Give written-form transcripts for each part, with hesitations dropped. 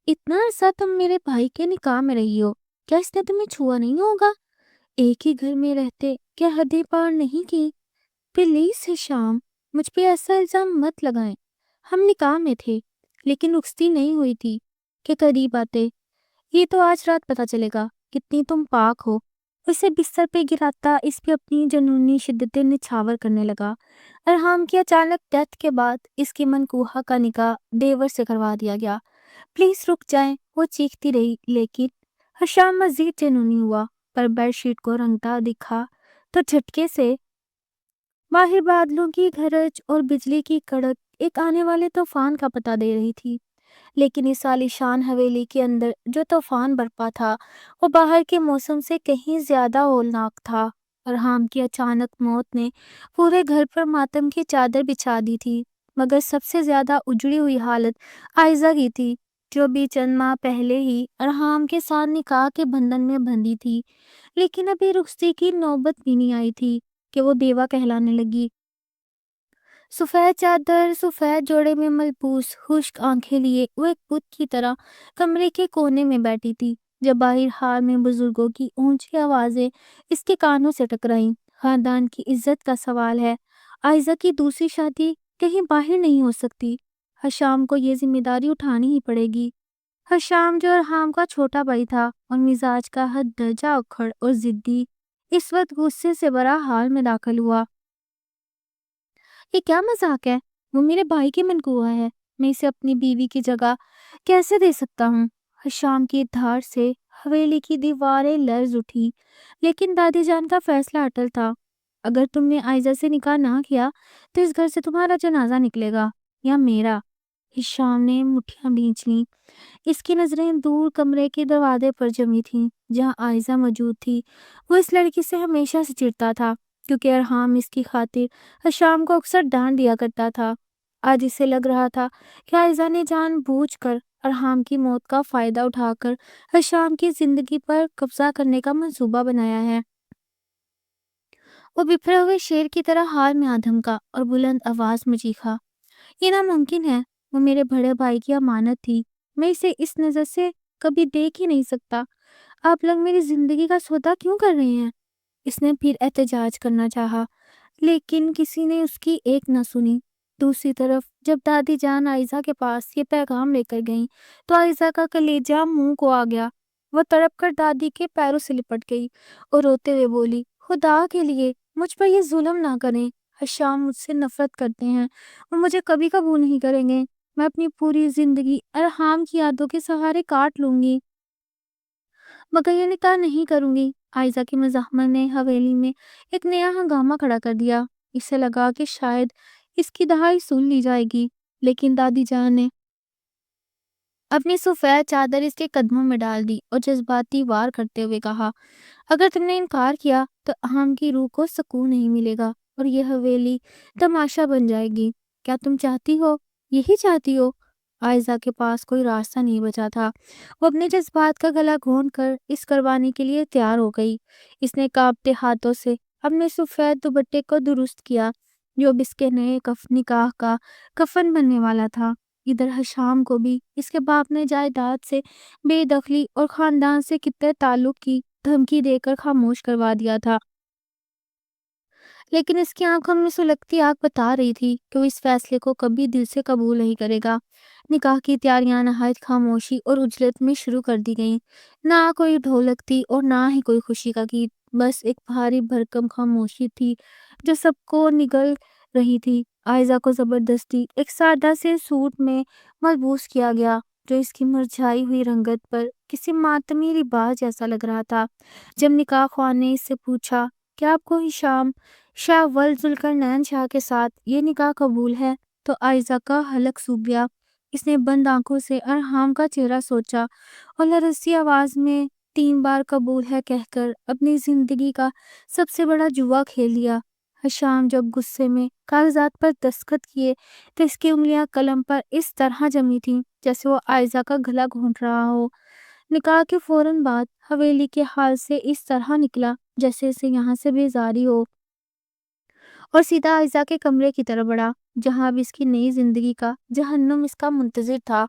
اتنا عرصہ تم میرے بھائی کے نکاح میں رہی ہو، کیا اس نے تمہیں چھوا نہیں ہوگا؟ ایک ہی گھر میں رہتے کیا حدیں پار نہیں کی؟ پلیز ہشام، مجھ پہ ایسا الزام مت لگائیں۔ ہم نکاح میں تھے لیکن رخصتی نہیں ہوئی تھی کہ قریب آتے۔ یہ تو آج رات پتا چلے گا کتنی تم پاک ہو۔ اسے بستر پہ گراتا اس پہ اپنی جنونی شدتیں نچھاور کرنے لگا۔ ارحام کی اچانک ڈیتھ کے بعد اس کی منکوحہ کا نکاح دیور سے کروا دیا گیا۔ پلیز رک جائیں، وہ چیختی رہی، لیکن ہشام مزید جنونی ہوا۔ پر بیڈ شیٹ کو رنگتا دکھا تو جھٹکے سے باہر بادلوں کی گرج اور بجلی کی کڑک ایک آنے والے طوفان کا پتہ دے رہی تھی۔ لیکن اس عالیشان حویلی کے اندر جو طوفان برپا تھا وہ باہر کے موسم سے کہیں زیادہ ہولناک تھا۔ ارحام کی اچانک موت نے پورے گھر پر ماتم کی چادر بچھا دی تھی، مگر سب سے زیادہ اجڑی ہوئی حالت عائزہ کی تھی، جو بھی چند ماہ پہلے ہی ارحام کے ساتھ نکاح کے بندھن میں بندھی تھی، لیکن ابھی رخصتی کی نوبت بھی نہیں آئی تھی کہ وہ بیوہ کہلانے لگی۔ سفید چادر، سفید جوڑے میں ملبوس، خشک آنکھیں لیے وہ ایک بت کی طرح کمرے کے کونے میں بیٹھی تھی، جب باہر حال میں بزرگوں کی اونچی آوازیں اس کے کانوں سے ٹکرائیں۔ خاندان کی عزت کا سوال ہے، عائزہ کی دوسری شادی کہیں باہر نہیں ہو سکتی، ہشام کو یہ ذمہ داری اٹھانی ہی پڑے گی۔ ہشام جو ارحام کا چھوٹا بھائی تھا اور مزاج کا حد درجہ اکھڑ اور ضدی، اس وقت غصے سے برا حال میں داخل ہوا۔ یہ کیا مذاق ہے؟ وہ میرے بھائی کی منکوحہ ہے، میں اسے اپنی بیوی کی جگہ کیسے دے سکتا ہوں؟ ہشام کی دھار سے حویلی کی دیواریں لرز اٹھی، لیکن دادی جان کا فیصلہ اٹل تھا۔ اگر تم نے عائزہ سے نکاح نہ کیا تو اس گھر سے تمہارا جنازہ نکلے گا یا میرا۔ ہشام نے مٹھیاں بھینچ لیں۔ اس کی نظریں دور کمرے کے دروازے پر جمی تھیں جہاں عائزہ موجود تھی۔ وہ اس لڑکی سے ہمیشہ سے چڑھتا تھا کیونکہ ارحام اس کی خاطر ہشام کو اکثر ڈانٹ دیا کرتا تھا۔ آج اسے لگ رہا تھا کہ عائزہ نے جان بوجھ کر ارحام کی موت کا فائدہ اٹھا کر ہشام کی زندگی پر قبضہ کرنے کا منصوبہ بنایا ہے۔ وہ بپھرے ہوئے شیر کی طرح حال میں دھمکا اور بلند آواز میں چیخا، یہ ناممکن ہے، وہ میرے بڑے بھائی کی امانت تھی، میں اسے اس نظر سے کبھی دیکھ ہی نہیں سکتا۔ آپ لوگ میری زندگی کا سودا کیوں کر رہے ہیں؟ اس نے پھر احتجاج کرنا چاہا، لیکن کسی نے اس کی ایک نہ سنی۔ دوسری طرف جب دادی جان عائزہ کے پاس یہ پیغام لے کر گئیں تو عائزہ کا کلیجہ منہ کو آ گیا۔ وہ تڑپ کر دادی کے پیروں سے لپٹ گئی اور روتے ہوئے بولی، خدا کے لیے مجھ پر یہ ظلم نہ کریں، ہشام مجھ سے نفرت کرتے ہیں، وہ مجھے کبھی قبول نہیں کریں گے، میں اپنی پوری زندگی ارحام کی یادوں کے سہارے کاٹ لوں گی، مگر یہ نکاح نہیں کروں گی۔ عائزہ کی مزاحمت نے حویلی میں ایک نیا ہنگامہ کھڑا کر دیا۔ اسے لگا کہ شاید اس کی دہائی سن لی جائے گی، لیکن دادی جان نے اپنی سفید چادر اس کے قدموں میں ڈال دی اور جذباتی وار کرتے ہوئے کہا، اگر تم نے انکار کیا تو ارحام کی روح کو سکون نہیں ملے گا اور یہ حویلی تماشا بن جائے گی۔ کیا تم چاہتی ہو، یہی چاہتی ہو؟ عائزہ کے پاس کوئی راستہ نہیں بچا تھا۔ وہ اپنے جذبات کا گلا گھونٹ کر اس قربانی کے لیے تیار ہو گئی۔ اس نے کانپتے ہاتھوں سے اپنے سفید دوپٹے کو درست کیا جو اب اس کے نئے نکاح کا کفن بننے والا تھا۔ ادھر ہشام کو بھی اس کے باپ نے جائیداد سے بے دخلی اور خاندان سے قطع تعلق کی دھمکی دے کر خاموش کروا دیا تھا، لیکن اس کی آنکھوں میں سلگتی آگ بتا رہی تھی کہ وہ اس فیصلے کو کبھی دل سے قبول نہیں کرے گا۔ نکاح کی تیاریاں نہایت خاموشی اور عجلت میں شروع کر دی گئیں۔ نہ کوئی ڈھولک تھی اور نہ ہی کوئی خوشی کا گیت، بس ایک بھاری بھرکم خاموشی تھی جو سب کو نگل رہی تھی۔ عائزہ کو زبردستی ایک سادہ سے سوٹ میں ملبوس کیا گیا جو اس کی مرجھائی ہوئی رنگت پر کسی ماتمی لباس جیسا لگ رہا تھا۔ جب نکاح خواہ نے اس سے پوچھا، کیا آپ کو ہشام شاہ ولد ذوالقرنین شاہ کے ساتھ یہ نکاح قبول ہے، تو عائزہ کا حلق سوکھ گیا۔ اس نے بند آنکھوں سے ارحام کا چہرہ سوچا اور لرزتی آواز میں 3 بار قبول ہے کہہ کر اپنی زندگی کا سب سے بڑا جوا کھیل لیا۔ ہشام جب غصے میں کاغذات پر دستخط کیے تو اس کی انگلیاں قلم پر اس طرح جمی تھیں جیسے وہ عائزہ کا گلا گھونٹ رہا ہو۔ نکاح کے فوراً بعد حویلی کے حال سے اس طرح نکلا جیسے اسے یہاں سے بیزاری ہو، اور سیدھا عائزہ کے کمرے کی طرف بڑھا جہاں اب اس کی نئی زندگی کا جہنم اس کا منتظر تھا۔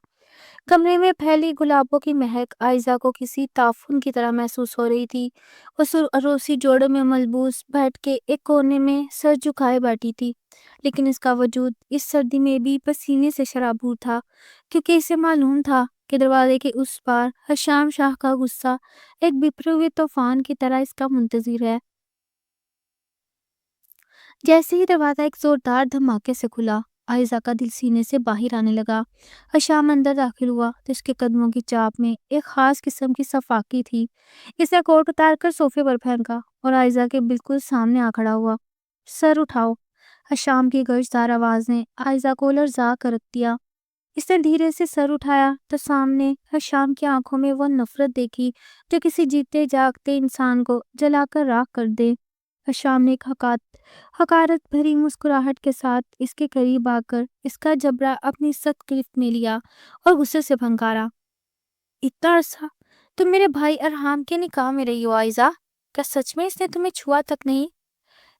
کمرے میں پھیلی گلابوں کی مہک عائزہ کو کسی تعفن کی طرح محسوس ہو رہی تھی۔ وہ اروسی جوڑے میں ملبوس بیٹھ کے ایک کونے میں سر جھکائے بیٹھی تھی، لیکن اس کا وجود اس سردی میں بھی پسینے سے شرابور تھا، کیونکہ اسے معلوم تھا کہ دروازے کے اس پار حشام شاہ کا غصہ ایک بپھرے ہوئے طوفان کی طرح اس کا منتظر ہے۔ جیسے ہی دروازہ ایک زوردار دھماکے سے کھلا، عائزہ کا دل سینے سے باہر آنے لگا۔ حشام اندر داخل ہوا تو اس کے قدموں کی چاپ میں ایک خاص قسم کی صفاقی تھی۔ اس نے کوٹ اتار کر صوفے پر پھینکا اور عائزہ کے بالکل سامنے آ کھڑا ہوا۔ سر اٹھاؤ۔ حشام کی گرجدار آواز نے عائزہ کو لرزا کر رکھ دیا۔ اس نے دھیرے سے سر اٹھایا تو سامنے حشام کی آنکھوں میں وہ نفرت دیکھی جو کسی جیتے جاگتے انسان کو جلا کر راکھ کر دے۔ حشام نے ایک حقارت بھری مسکراہٹ کے ساتھ اس کے قریب آ کر اس کا جبڑا اپنی سخت گرفت میں لیا اور غصے سے پھنکارا۔ اتنا عرصہ تم میرے بھائی ارحام کے نکاح میں رہی ہو عائزہ؟ کیا سچ میں اس نے تمہیں چھوا تک نہیں؟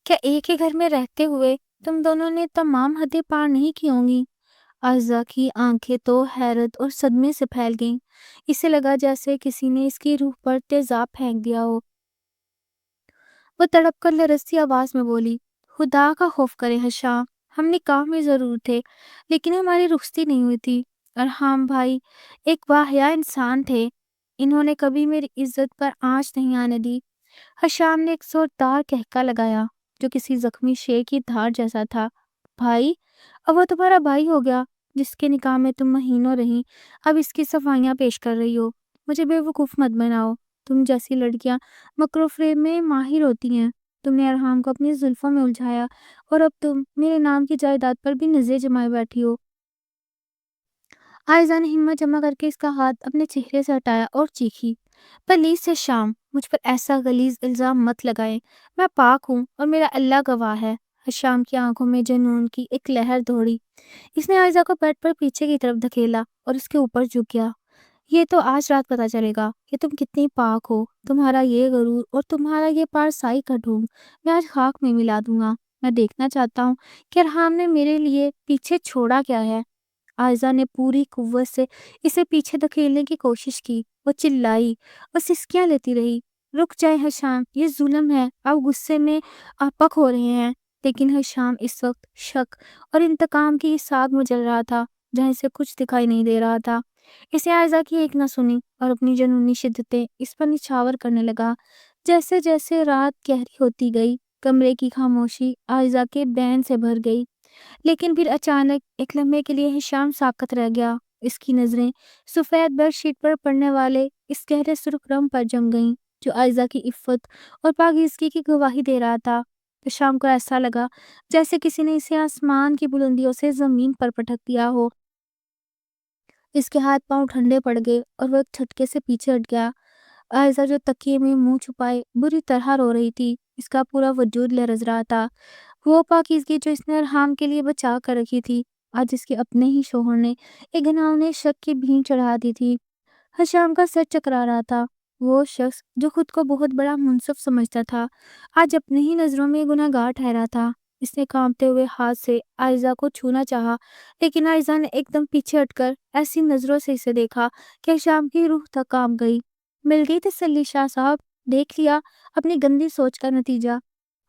کیا ایک ہی گھر میں رہتے ہوئے تم دونوں نے تمام حدیں پار نہیں کی ہوں گی؟ عائزہ کی آنکھیں تو حیرت اور صدمے سے پھیل گئیں۔ اسے لگا جیسے کسی نے اس کی روح پر تیزاب پھینک دیا ہو۔ وہ تڑپ کر لرزتی آواز میں بولی، خدا کا خوف کرے حشام، ہم نکاح میں ضرور تھے لیکن ہماری رخصتی نہیں ہوئی تھی۔ ارحام بھائی ایک واحیہ انسان تھے، انہوں نے کبھی میری عزت پر آنچ نہیں آنے دی۔ حشام نے ایک زوردار کہکا لگایا جو کسی زخمی شیر کی دھار جیسا تھا۔ بھائی؟ اب وہ تمہارا بھائی ہو گیا جس کے نکاح میں تم مہینوں رہی، اب اس کی صفائیاں پیش کر رہی ہو۔ مجھے بے وقوف مت بناؤ، تم جیسی لڑکیاں مکر و فریب میں ماہر ہوتی ہیں۔ تم نے ارحام کو اپنی زلفوں میں الجھایا اور اب تم میرے نام کی جائیداد پر بھی نظریں جمائے بیٹھی ہو۔ عائزہ نے ہمت جمع کر کے اس کا ہاتھ اپنے چہرے سے ہٹایا اور چیخی، پلیز حشام، مجھ پر ایسا غلیظ الزام مت لگائیں، میں پاک ہوں اور میرا اللہ گواہ ہے۔ حشام کی آنکھوں میں جنون کی ایک لہر دوڑی۔ اس نے عائزہ کو بیڈ پر پیچھے کی طرف دھکیلا اور اس کے اوپر جھک گیا۔ یہ تو آج رات پتہ چلے گا کہ تم کتنی پاک ہو، تمہارا یہ غرور اور تمہارا یہ پارسائی کا ڈھونگ میں آج خاک میں ملا دوں گا۔ میں دیکھنا چاہتا ہوں کہ ارحام نے میرے لیے پیچھے چھوڑا کیا ہے۔ عائزہ نے پوری قوت سے اسے پیچھے دھکیلنے کی کوشش کی۔ وہ چلائی اور سسکیاں لیتی رہی، رک جائے حشام، یہ ظلم ہے۔ آپ غصے میں آپک ہو رہے ہیں۔ لیکن حشام اس وقت شک اور انتقام کی اس آگ میں جل رہا تھا جہاں اسے کچھ دکھائی نہیں دے رہا تھا۔ اسے عائزہ کی ایک نہ سنی اور اپنی جنونی شدتیں اس پر نچھاور کرنے لگا۔ جیسے جیسے رات گہری ہوتی گئی، کمرے کی خاموشی عائزہ کے بین سے بھر گئی۔ لیکن پھر اچانک ایک لمحے کے لیے حشام ساکت رہ گیا۔ اس کی نظریں سفید بیڈ شیٹ پر پڑنے والے اس گہرے سرخ رنگ پر جم گئیں جو عائزہ کی عفت اور پاکیزگی کی گواہی دے رہا تھا۔ حشام کو ایسا لگا جیسے کسی نے اسے آسمان کی بلندیوں سے زمین پر پٹک دیا ہو۔ اس کے ہاتھ پاؤں ٹھنڈے پڑ گئے اور وہ ایک جھٹکے سے پیچھے ہٹ گیا۔ عائزہ جو تکیے میں منہ چھپائے بری طرح رو رہی تھی، اس کا پورا وجود لرز رہا تھا۔ وہ پاکیزگی جو اس نے ارحام کے لیے بچا کر رکھی تھی، آج اس کے اپنے ہی شوہر نے ایک گھناؤنے شک کی بھین چڑھا دی تھی۔ حشام کا سر چکرا رہا تھا۔ وہ شخص جو خود کو بہت بڑا منصف سمجھتا تھا، آج اپنے ہی نظروں میں گنہگار ٹھہرا تھا۔ اس نے کانپتے ہوئے ہاتھ سے عائزہ کو چھونا چاہا، لیکن عائزہ نے ایک دم پیچھے ہٹ کر ایسی نظروں سے اسے دیکھا کہ حشام کی روح تک کانپ گئی۔ مل گئی تسلی شاہ صاحب، دیکھ لیا اپنی گندی سوچ کا نتیجہ۔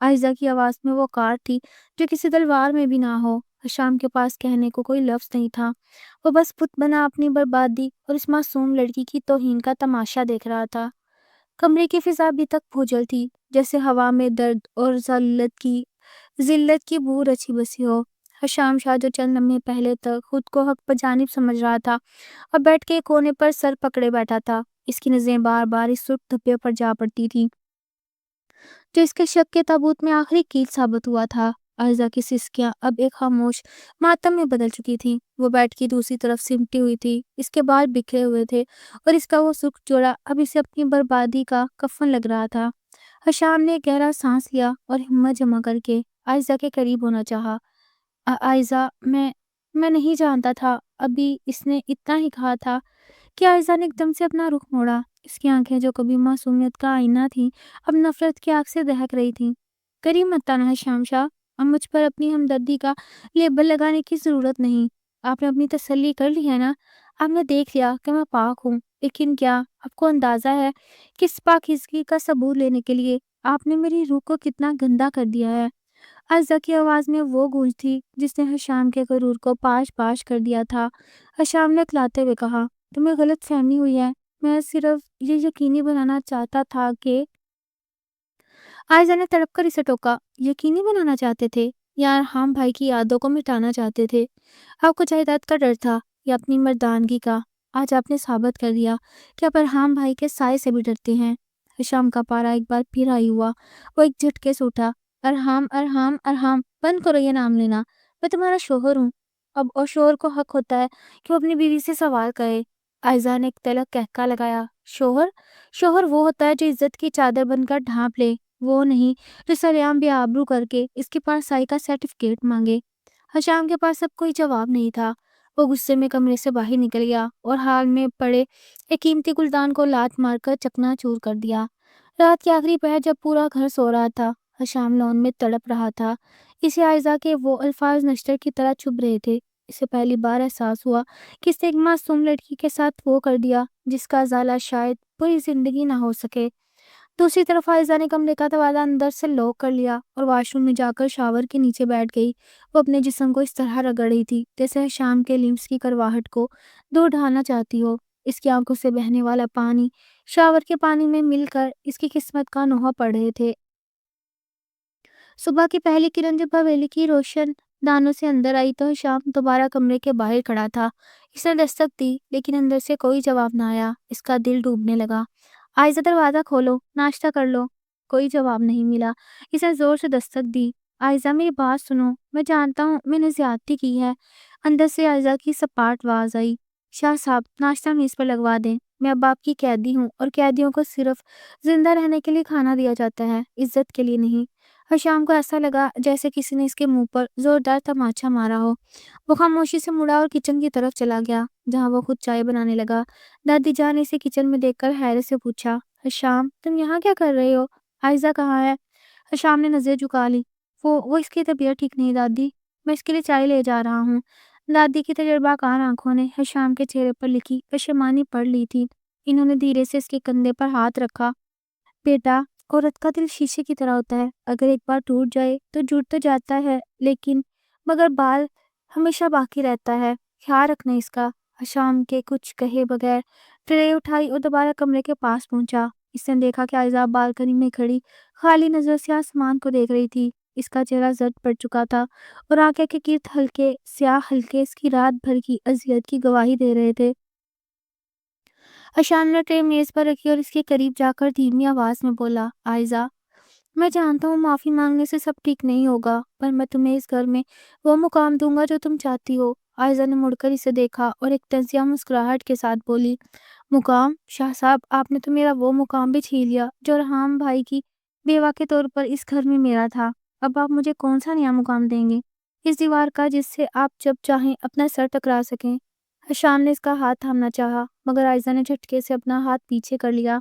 عائزہ کی آواز میں وہ کار تھی جو کسی تلوار میں بھی نہ ہو۔ حشام کے پاس کہنے کو کوئی لفظ نہیں تھا۔ وہ بس بت بنا اپنی بربادی اور اس معصوم لڑکی کی توہین کا تماشا دیکھ رہا تھا۔ کمرے کی فضا ابھی تک بھوجل تھی، جیسے ہوا میں درد اور ذلت کی بو رچی بسی ہو۔ حشام شاہ جو چند لمحے پہلے تک خود کو حق بجانب سمجھ رہا تھا اور بیٹھ کے کونے پر سر پکڑے بیٹھا تھا، اس کی نظریں بار بار اس سرخ دھبے پر جا پڑتی تھی جو اس کے شک کے تابوت میں آخری کیل ثابت ہوا تھا۔ عائزہ کی سسکیاں اب ایک خاموش ماتم میں بدل چکی تھی۔ وہ بیڈ کی دوسری طرف سمٹی ہوئی تھی، اس کے بال بکھرے ہوئے تھے اور اس کا وہ سرخ جوڑا اب اسے اپنی بربادی کا کفن لگ رہا تھا۔ حشام نے گہرا سانس لیا اور ہمت جمع کر کے عائزہ کے قریب ہونا چاہا۔ عائزہ، میں نہیں جانتا تھا، ابھی اس نے اتنا ہی کہا تھا کہ عائزہ نے ایک دم سے اپنا رخ موڑا۔ اس کی آنکھیں جو کبھی معصومیت کا آئینہ تھیں، اب نفرت کی آگ سے دہک رہی تھیں۔ قریب مت آنا حشام شاہ، اب مجھ پر اپنی ہمدردی کا لیبل لگانے کی ضرورت نہیں۔ آپ نے اپنی تسلی کر لی ہے نا؟ آپ نے دیکھ لیا کہ میں پاک ہوں، لیکن کیا آپ کو اندازہ ہے کہ اس پاکیزگی کا ثبوت لینے کے لیے آپ نے میری روح کو کتنا گندا کر دیا ہے؟ عائزہ کی آواز میں وہ گونج تھی جس نے حشام کے غرور کو پاش پاش کر دیا تھا۔ حشام نے کھلاتے ہوئے کہا، تمہیں غلط فہمی ہوئی ہے، میں صرف یہ یقینی بنانا چاہتا تھا کہ… عائزہ نے تڑپ کر اسے ٹوکا، یقینی بنانا چاہتے تھے یا ارحام بھائی کی یادوں کو مٹانا چاہتے تھے؟ آپ کو جائیداد کا ڈر تھا یا اپنی مردانگی کا؟ آج آپ نے ثابت کر دیا کہ آپ ارحام بھائی کے سائے سے بھی ڈرتے ہیں۔ حشام کا پارا ایک بار پھر آئی ہوا، وہ ایک جھٹکے سے اٹھا۔ ارحام ارحام ارحام، بند کرو یہ نام لینا، میں تمہارا شوہر ہوں، اب اور شوہر کو حق ہوتا ہے کہ وہ اپنی بیوی سے سوال کرے۔ عائزہ نے ایک تلک کہکا لگایا، شوہر؟ شوہر وہ ہوتا ہے جو عزت کی چادر بن کر ڈھانپ لے، وہ نہیں جو سریعام بے آبرو کر کے اس کے پاس سائی کا سرٹیفکیٹ مانگے۔ حشام کے پاس اب کوئی جواب نہیں تھا، وہ غصے میں کمرے سے باہر نکل گیا اور حال میں پڑے ایک قیمتی گلدان کو لات مار کر چکنا چور کر دیا۔ رات کی آخری پہر جب پورا گھر سو رہا تھا، حشام لون میں تڑپ رہا تھا۔ اسے عائزہ کے وہ الفاظ نشتر کی طرح چبھ رہے تھے۔ اسے پہلی بار احساس ہوا کہ اس نے ایک معصوم لڑکی کے ساتھ وہ کر دیا جس کا ازالہ شاید پوری زندگی نہ ہو سکے۔ دوسری طرف عائزہ نے کمرے کا دروازہ اندر سے لاک کر لیا اور واش روم میں جا کر شاور کے نیچے بیٹھ گئی۔ وہ اپنے جسم کو اس طرح رگڑ رہی تھی جیسے حشام کے لمس کی کرواہٹ کو دور ڈھالنا چاہتی ہو۔ اس کی آنکھوں سے بہنے والا پانی شاور کے پانی میں مل کر اس کی قسمت کا نوحہ پڑھ رہے تھے۔ صبح کی پہلی کرن جب حویلی کی روشن دانوں سے اندر آئی تو حشام دوبارہ کمرے کے باہر کھڑا تھا۔ اس نے دستک دی لیکن اندر سے کوئی جواب نہ آیا۔ اس کا دل ڈوبنے لگا۔ عائزہ دروازہ کھولو، ناشتہ کر لو۔ کوئی جواب نہیں ملا۔ اس نے زور سے دستک دی، عائزہ میری بات سنو، میں جانتا ہوں میں نے زیادتی کی ہے۔ اندر سے عائزہ کی سپاٹ آواز آئی، شاہ صاحب ناشتہ میز پر لگوا دیں، میں اب آپ کی قیدی ہوں اور قیدیوں کو صرف زندہ رہنے کے لیے کھانا دیا جاتا ہے، عزت کے لیے نہیں۔ حشام کو ایسا لگا جیسے کسی نے اس کے منہ پر زوردار تماچا مارا ہو۔ وہ خاموشی سے مڑا اور کچن کی طرف چلا گیا جہاں وہ خود چائے بنانے لگا۔ دادی جان نے اسے کچن میں دیکھ کر حیرت سے پوچھا، حشام تم یہاں کیا کر رہے ہو؟ عائزہ کہاں ہے؟ حشام نے نظر جھکا لی، وہ اس کی طبیعت ٹھیک نہیں دادی، میں اس کے لیے چائے لے جا رہا ہوں۔ دادی کی تجربہ کار آنکھوں نے حشام کے چہرے پر لکھی پشیمانی پڑھ لی تھی۔ انہوں نے دھیرے سے اس کے کندھے پر ہاتھ رکھا، بیٹا عورت کا دل شیشے کی طرح ہوتا ہے، اگر ایک بار ٹوٹ جائے تو جڑ تو جاتا ہے لیکن مگر بال ہمیشہ باقی رہتا ہے، خیال رکھنا اس کا۔ حشام کے کچھ کہے بغیر ٹرے اٹھائی اور دوبارہ کمرے کے پاس پہنچا۔ اس نے دیکھا کہ عائزہ بالکنی میں کھڑی خالی نظر سے آسمان کو دیکھ رہی تھی۔ اس کا چہرہ زرد پڑ چکا تھا اور آنکھیں کے گرد ہلکے سیاہ حلقے اس کی رات بھر کی اذیت کی گواہی دے رہے تھے۔ حشام نے ٹرے میز پر رکھی اور اس کے قریب جا کر دھیمی آواز میں بولا، عائزہ میں جانتا ہوں معافی مانگنے سے سب ٹھیک نہیں ہوگا، پر میں تمہیں اس گھر میں وہ مقام دوں گا جو تم چاہتی ہو۔ عائزہ نے مڑ کر اسے دیکھا اور ایک تنزیہ مسکراہٹ کے ساتھ بولی، مقام؟ شاہ صاحب آپ نے تو میرا وہ مقام بھی چھین لیا جو ارحام بھائی کی بیوہ کے طور پر اس گھر میں میرا تھا۔ اب آپ مجھے کون سا نیا مقام دیں گے؟ اس دیوار کا جس سے آپ جب چاہیں اپنا سر ٹکرا سکیں۔ حشام نے اس کا ہاتھ تھامنا چاہا مگر عائزہ نے جھٹکے سے اپنا ہاتھ پیچھے کر لیا۔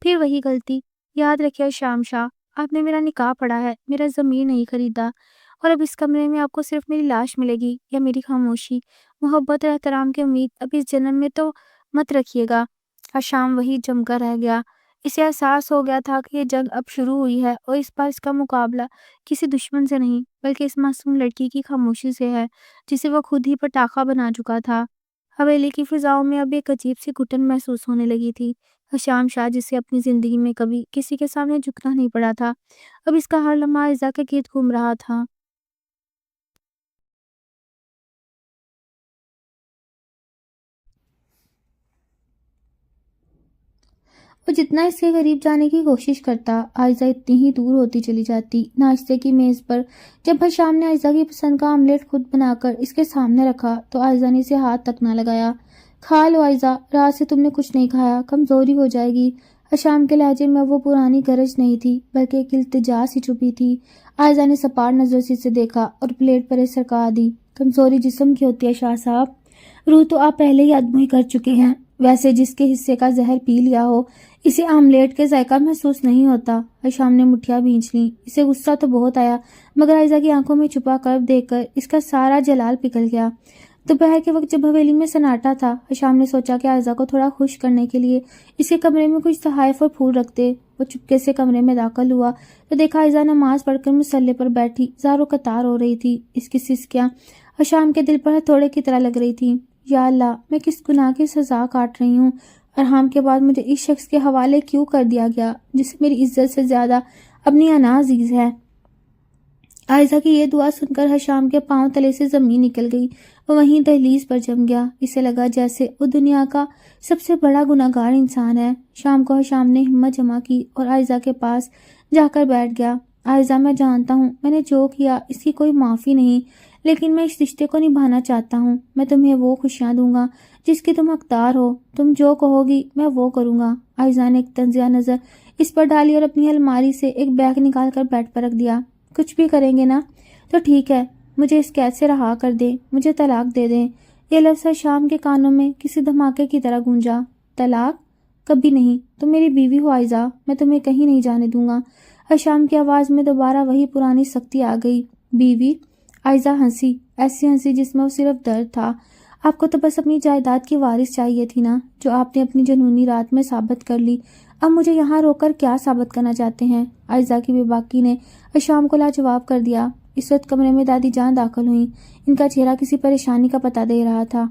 پھر وہی غلطی، یاد رکھیے شام شاہ، آپ نے میرا نکاح پڑھا ہے، میرا ضمیر نہیں خریدا، اور اب اس کمرے میں آپ کو صرف میری لاش ملے گی یا میری خاموشی۔ محبت اور احترام کی امید اب اس جنم میں تو مت رکھیے گا۔ حشام وہی جم کر رہ گیا۔ اسے احساس ہو گیا تھا کہ یہ جنگ اب شروع ہوئی ہے اور اس بار اس کا مقابلہ کسی دشمن سے نہیں بلکہ اس معصوم لڑکی کی خاموشی سے ہے جسے وہ خود ہی پٹاخہ بنا چکا تھا۔ حویلی کی فضاؤں میں اب ایک عجیب سی گھٹن محسوس ہونے لگی تھی۔ حشام شاہ جسے اپنی زندگی میں کبھی کسی کے سامنے جھکنا نہیں پڑا تھا، اب اس کا ہر لمحہ عائزہ کے گرد گھوم رہا تھا۔ وہ جتنا اس کے قریب جانے کی کوشش کرتا، عائزہ اتنی ہی دور ہوتی چلی جاتی۔ ناشتے کی میز پر جب حشام نے عائزہ کی پسند کا آملیٹ خود بنا کر اس کے سامنے رکھا تو عائزہ نے اسے ہاتھ تک نہ لگایا۔ کھا لو عائزہ، رات سے تم نے کچھ نہیں کھایا، کمزوری ہو جائے گی۔ حشام کے لہجے میں وہ پرانی گرج نہیں تھی بلکہ ایک التجا سی چھپی تھی۔ عائزہ نے سپاٹ نظر سے اسے دیکھا اور پلیٹ پر سرکا دی۔ کمزوری جسم کی ہوتی ہے شاہ صاحب، روح تو آپ پہلے ہی ادموئی کر چکے ہیں۔ ویسے جس کے حصے کا زہر پی لیا ہو اسے آملیٹ کے ذائقہ محسوس نہیں ہوتا۔ حشام نے مٹھیاں بھینچ لیں۔ اسے غصہ تو بہت آیا مگر عائزہ کی آنکھوں میں چھپا کرب دیکھ کر اس کا سارا جلال پگھل گیا۔ دوپہر کے وقت جب حویلی میں سناٹا تھا، حشام نے سوچا کہ عائزہ کو تھوڑا خوش کرنے کے لیے اس کے کمرے میں کچھ تحائف اور پھول رکھ دے۔ وہ چپکے سے کمرے میں داخل ہوا تو دیکھا عائزہ نماز پڑھ کر مصلی پر بیٹھی زارو قطار ہو رہی تھی۔ اس کی سسکیاں حشام کے دل پر ہتھوڑے کی طرح لگ رہی تھیں۔ یا اللہ، میں کس گناہ کی سزا کاٹ رہی ہوں؟ ارحام کے بعد مجھے اس شخص کے حوالے کیوں کر دیا گیا جسے میری عزت سے زیادہ اپنی انا عزیز ہے؟ عائزہ کی یہ دعا سن کر حشام کے پاؤں تلے سے زمین نکل گئی۔ وہ وہیں دہلیز پر جم گیا۔ اسے لگا جیسے وہ دنیا کا سب سے بڑا گناہگار انسان ہے۔ شام کو حشام نے ہمت جمع کی اور عائزہ کے پاس جا کر بیٹھ گیا۔ عائزہ، میں جانتا ہوں میں نے جو کیا اس کی کوئی معافی نہیں، لیکن میں اس رشتے کو نبھانا چاہتا ہوں۔ میں تمہیں وہ خوشیاں دوں گا جس کی تم حقدار ہو۔ تم جو کہو گی میں وہ کروں گا۔ عائزہ نے ایک طنزیہ نظر اس پر ڈالی اور اپنی الماری سے ایک بیگ نکال کر بیڈ پر رکھ دیا۔ کچھ بھی کریں گے نا تو ٹھیک ہے، مجھے اس قید سے رہا کر دیں، مجھے طلاق دے دیں۔ یہ لفظ شام کے کانوں میں کسی دھماکے کی طرح گونجا۔ طلاق؟ کبھی نہیں، تم میری بیوی ہو عائزہ، میں تمہیں کہیں نہیں جانے دوں گا۔ شام کی آواز میں دوبارہ وہی پرانی سختی آ گئی۔ بیوی؟ عائزہ ہنسی، ایسی ہنسی جس میں وہ صرف درد تھا۔ آپ کو تو بس اپنی جائیداد کی وارث چاہیے تھی نا، جو آپ نے اپنی جنونی رات میں ثابت کر لی۔ اب مجھے یہاں روک کر کیا ثابت کرنا چاہتے ہیں؟ عائزہ کی بے باکی نے شام کو لاجواب کر دیا۔ اس وقت کمرے میں دادی جان داخل ہوئیں۔ ان کا چہرہ کسی پریشانی کا پتہ دے رہا تھا۔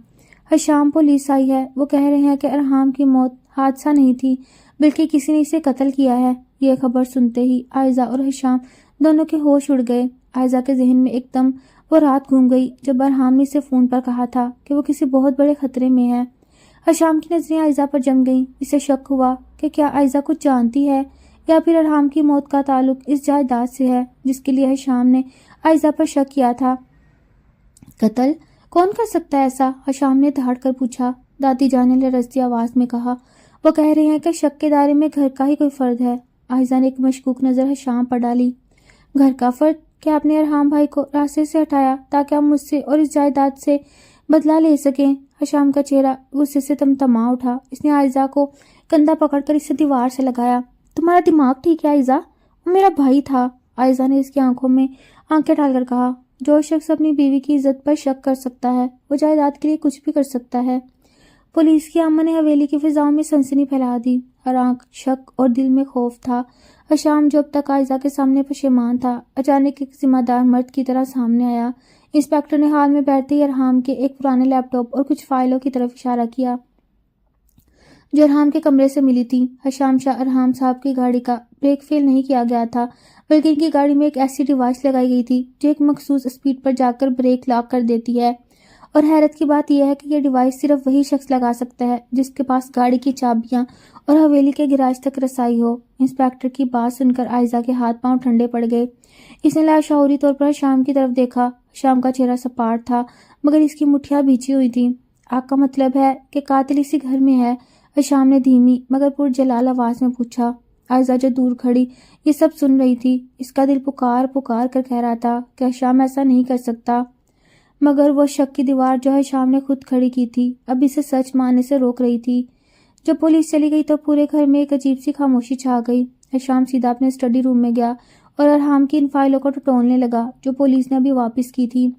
حشام، پولیس آئی ہے، وہ کہہ رہے ہیں کہ ارحام کی موت حادثہ نہیں تھی بلکہ کسی نے اسے قتل کیا ہے۔ یہ خبر سنتے ہی عائزہ اور حشام دونوں کے ہوش اڑ گئے۔ عائزہ کے ذہن میں ایک دم وہ رات گھوم گئی جب ارحام نے اسے فون پر کہا تھا کہ وہ کسی بہت بڑے خطرے میں ہے۔ حشام کی نظریں عائزہ پر جم گئیں۔ اسے شک ہوا کہ کیا عائزہ کچھ جانتی ہے یا پھر ارحام کی موت کا تعلق اس جائیداد سے ہے جس کے لیے حشام نے عائزہ پر شک کیا تھا۔ قتل؟ کون کر سکتا ہے ایسا؟ حشام نے دھاڑ کر پوچھا۔ دادی جان نے لرزتی آواز میں کہا، وہ کہہ رہے ہیں کہ شک کے دائرے میں گھر کا ہی کوئی فرد ہے۔ عائزہ نے ایک مشکوک نظر حشام پر ڈالی۔ گھر کا فرد؟ کیا آپ نے ارحام بھائی کو راستے سے ہٹایا تاکہ آپ مجھ سے اور اس جائیداد سے بدلہ لے سکیں؟ حشام کا چہرہ غصے سے تمتما اٹھا۔ اس نے عائزہ کو کندھا پکڑ کر اسے دیوار سے لگایا۔ تمہارا دماغ ٹھیک ہے عائزہ؟ وہ میرا بھائی تھا۔ عائزہ نے اس کی آنکھوں میں آنکھیں ڈال کر کہا، جو شخص اپنی بیوی کی عزت پر شک کر سکتا ہے وہ جائیداد کے لیے کچھ بھی کر سکتا ہے۔ پولیس کی آمد نے حویلی کی فضاؤں میں سنسنی پھیلا دی۔ ہر آنکھ شک اور دل میں خوف تھا۔ حشام جو اب تک عائزہ کے سامنے پشیمان تھا، اچانک ایک ذمہ دار مرد کی طرح سامنے آیا۔ انسپیکٹر نے ہال میں بیٹھتے ہی ارحام کے ایک پرانے لیپ ٹاپ اور کچھ فائلوں کی طرف اشارہ کیا جو ارحام کے کمرے سے ملی تھی۔ حشام شاہ ارحام صاحب کی گاڑی کا بریک فیل نہیں کیا گیا تھا، بلکہ ان کی گاڑی میں ایک ایسی ڈیوائس لگائی گئی تھی جو ایک مخصوص اسپیڈ پر جا کر بریک لاک کر دیتی ہے۔ اور حیرت کی بات یہ ہے کہ یہ ڈیوائس صرف وہی شخص لگا سکتا ہے جس کے پاس گاڑی کی چابیاں اور حویلی کے گراج تک رسائی ہو۔ انسپیکٹر کی بات سن کر عائزہ کے ہاتھ پاؤں ٹھنڈے پڑ گئے۔ اس نے لاشعوری طور پر حشام کی طرف دیکھا۔ حشام کا چہرہ سپاٹ تھا مگر اس کی مٹھیاں بھیجی ہوئی تھیں۔ آپ کا مطلب ہے کہ قاتل اسی گھر میں ہے؟ حشام نے دھیمی مگر پرجلال آواز میں پوچھا۔ عائزہ جو دور کھڑی یہ سب سن رہی تھی، اس کا دل پکار پکار کر کہہ رہا تھا کہ حشام ایسا نہیں کر سکتا، مگر وہ شک کی دیوار جو حشام نے خود کھڑی کی تھی اب اسے سچ ماننے سے روک رہی تھی۔ جب پولیس چلی گئی تو پورے گھر میں ایک عجیب سی خاموشی چھا گئی۔ حشام سیدھا اپنے اسٹڈی روم میں گیا اور ارحام کی ان فائلوں کو ٹٹولنے لگا جو پولیس نے ابھی واپس کی تھی۔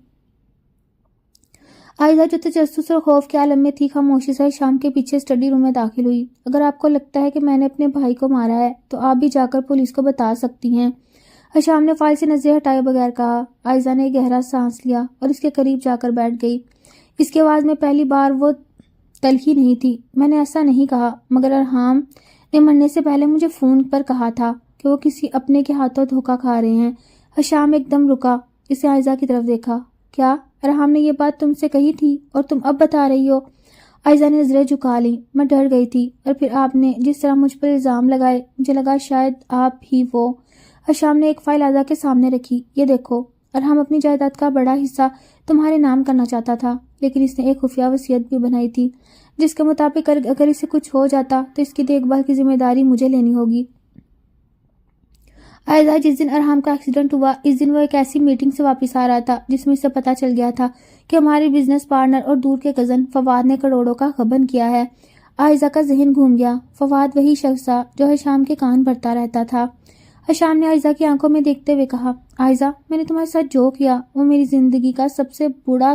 عائزہ جو تجسس اور خوف کے عالم میں تھی، خاموشی سے حشام کے پیچھے اسٹڈی روم میں داخل ہوئی۔ اگر آپ کو لگتا ہے کہ میں نے اپنے بھائی کو مارا ہے تو آپ بھی جا کر پولیس کو بتا سکتی ہیں، حشام نے فائل سے نظریں ہٹائے بغیر کہا۔ عائزہ نے گہرا سانس لیا اور اس کے قریب جا کر بیٹھ گئی۔ اس کی آواز میں پہلی بار وہ تلخی نہیں تھی۔ میں نے ایسا نہیں کہا، مگر ارحام نے مرنے سے پہلے مجھے فون پر کہا تھا کہ وہ کسی اپنے کے ہاتھوں دھوکہ کھا رہے ہیں۔ حشام ایک دم رکا، اسے عائزہ کی طرف دیکھا۔ کیا ارحام نے یہ بات تم سے کہی تھی اور تم اب بتا رہی ہو؟ عائزہ نے نظریں جھکا لیں۔ میں ڈر گئی تھی، اور پھر آپ نے جس طرح مجھ پر الزام لگائے مجھے لگا شاید آپ ہی وہ۔ حشام نے ایک فائل عائزہ کے سامنے رکھی۔ یہ دیکھو، ارحام اپنی جائیداد کا بڑا حصہ تمہارے نام کرنا چاہتا تھا، لیکن اس نے ایک خفیہ وصیت بھی بنائی تھی جس کے مطابق اگر اسے کچھ ہو جاتا تو اس کی دیکھ بھال کی ذمہ داری مجھے لینی ہوگی۔ عائزہ، جس دن ارحام کا ایکسیڈنٹ ہوا اس دن وہ ایک ایسی میٹنگ سے واپس آ رہا تھا جس میں اسے پتہ چل گیا تھا کہ ہماری بزنس پارٹنر اور دور کے کزن فواد نے کروڑوں کا غبن کیا ہے۔ عائزہ کا ذہن گھوم گیا۔ فواد وہی شخص تھا جو حشام کے کان بھرتا رہتا تھا۔ حشام نے عائزہ کی آنکھوں میں دیکھتے ہوئے کہا، عائزہ، میں نے تمہارے ساتھ جو کیا وہ میری زندگی کا سب سے بڑا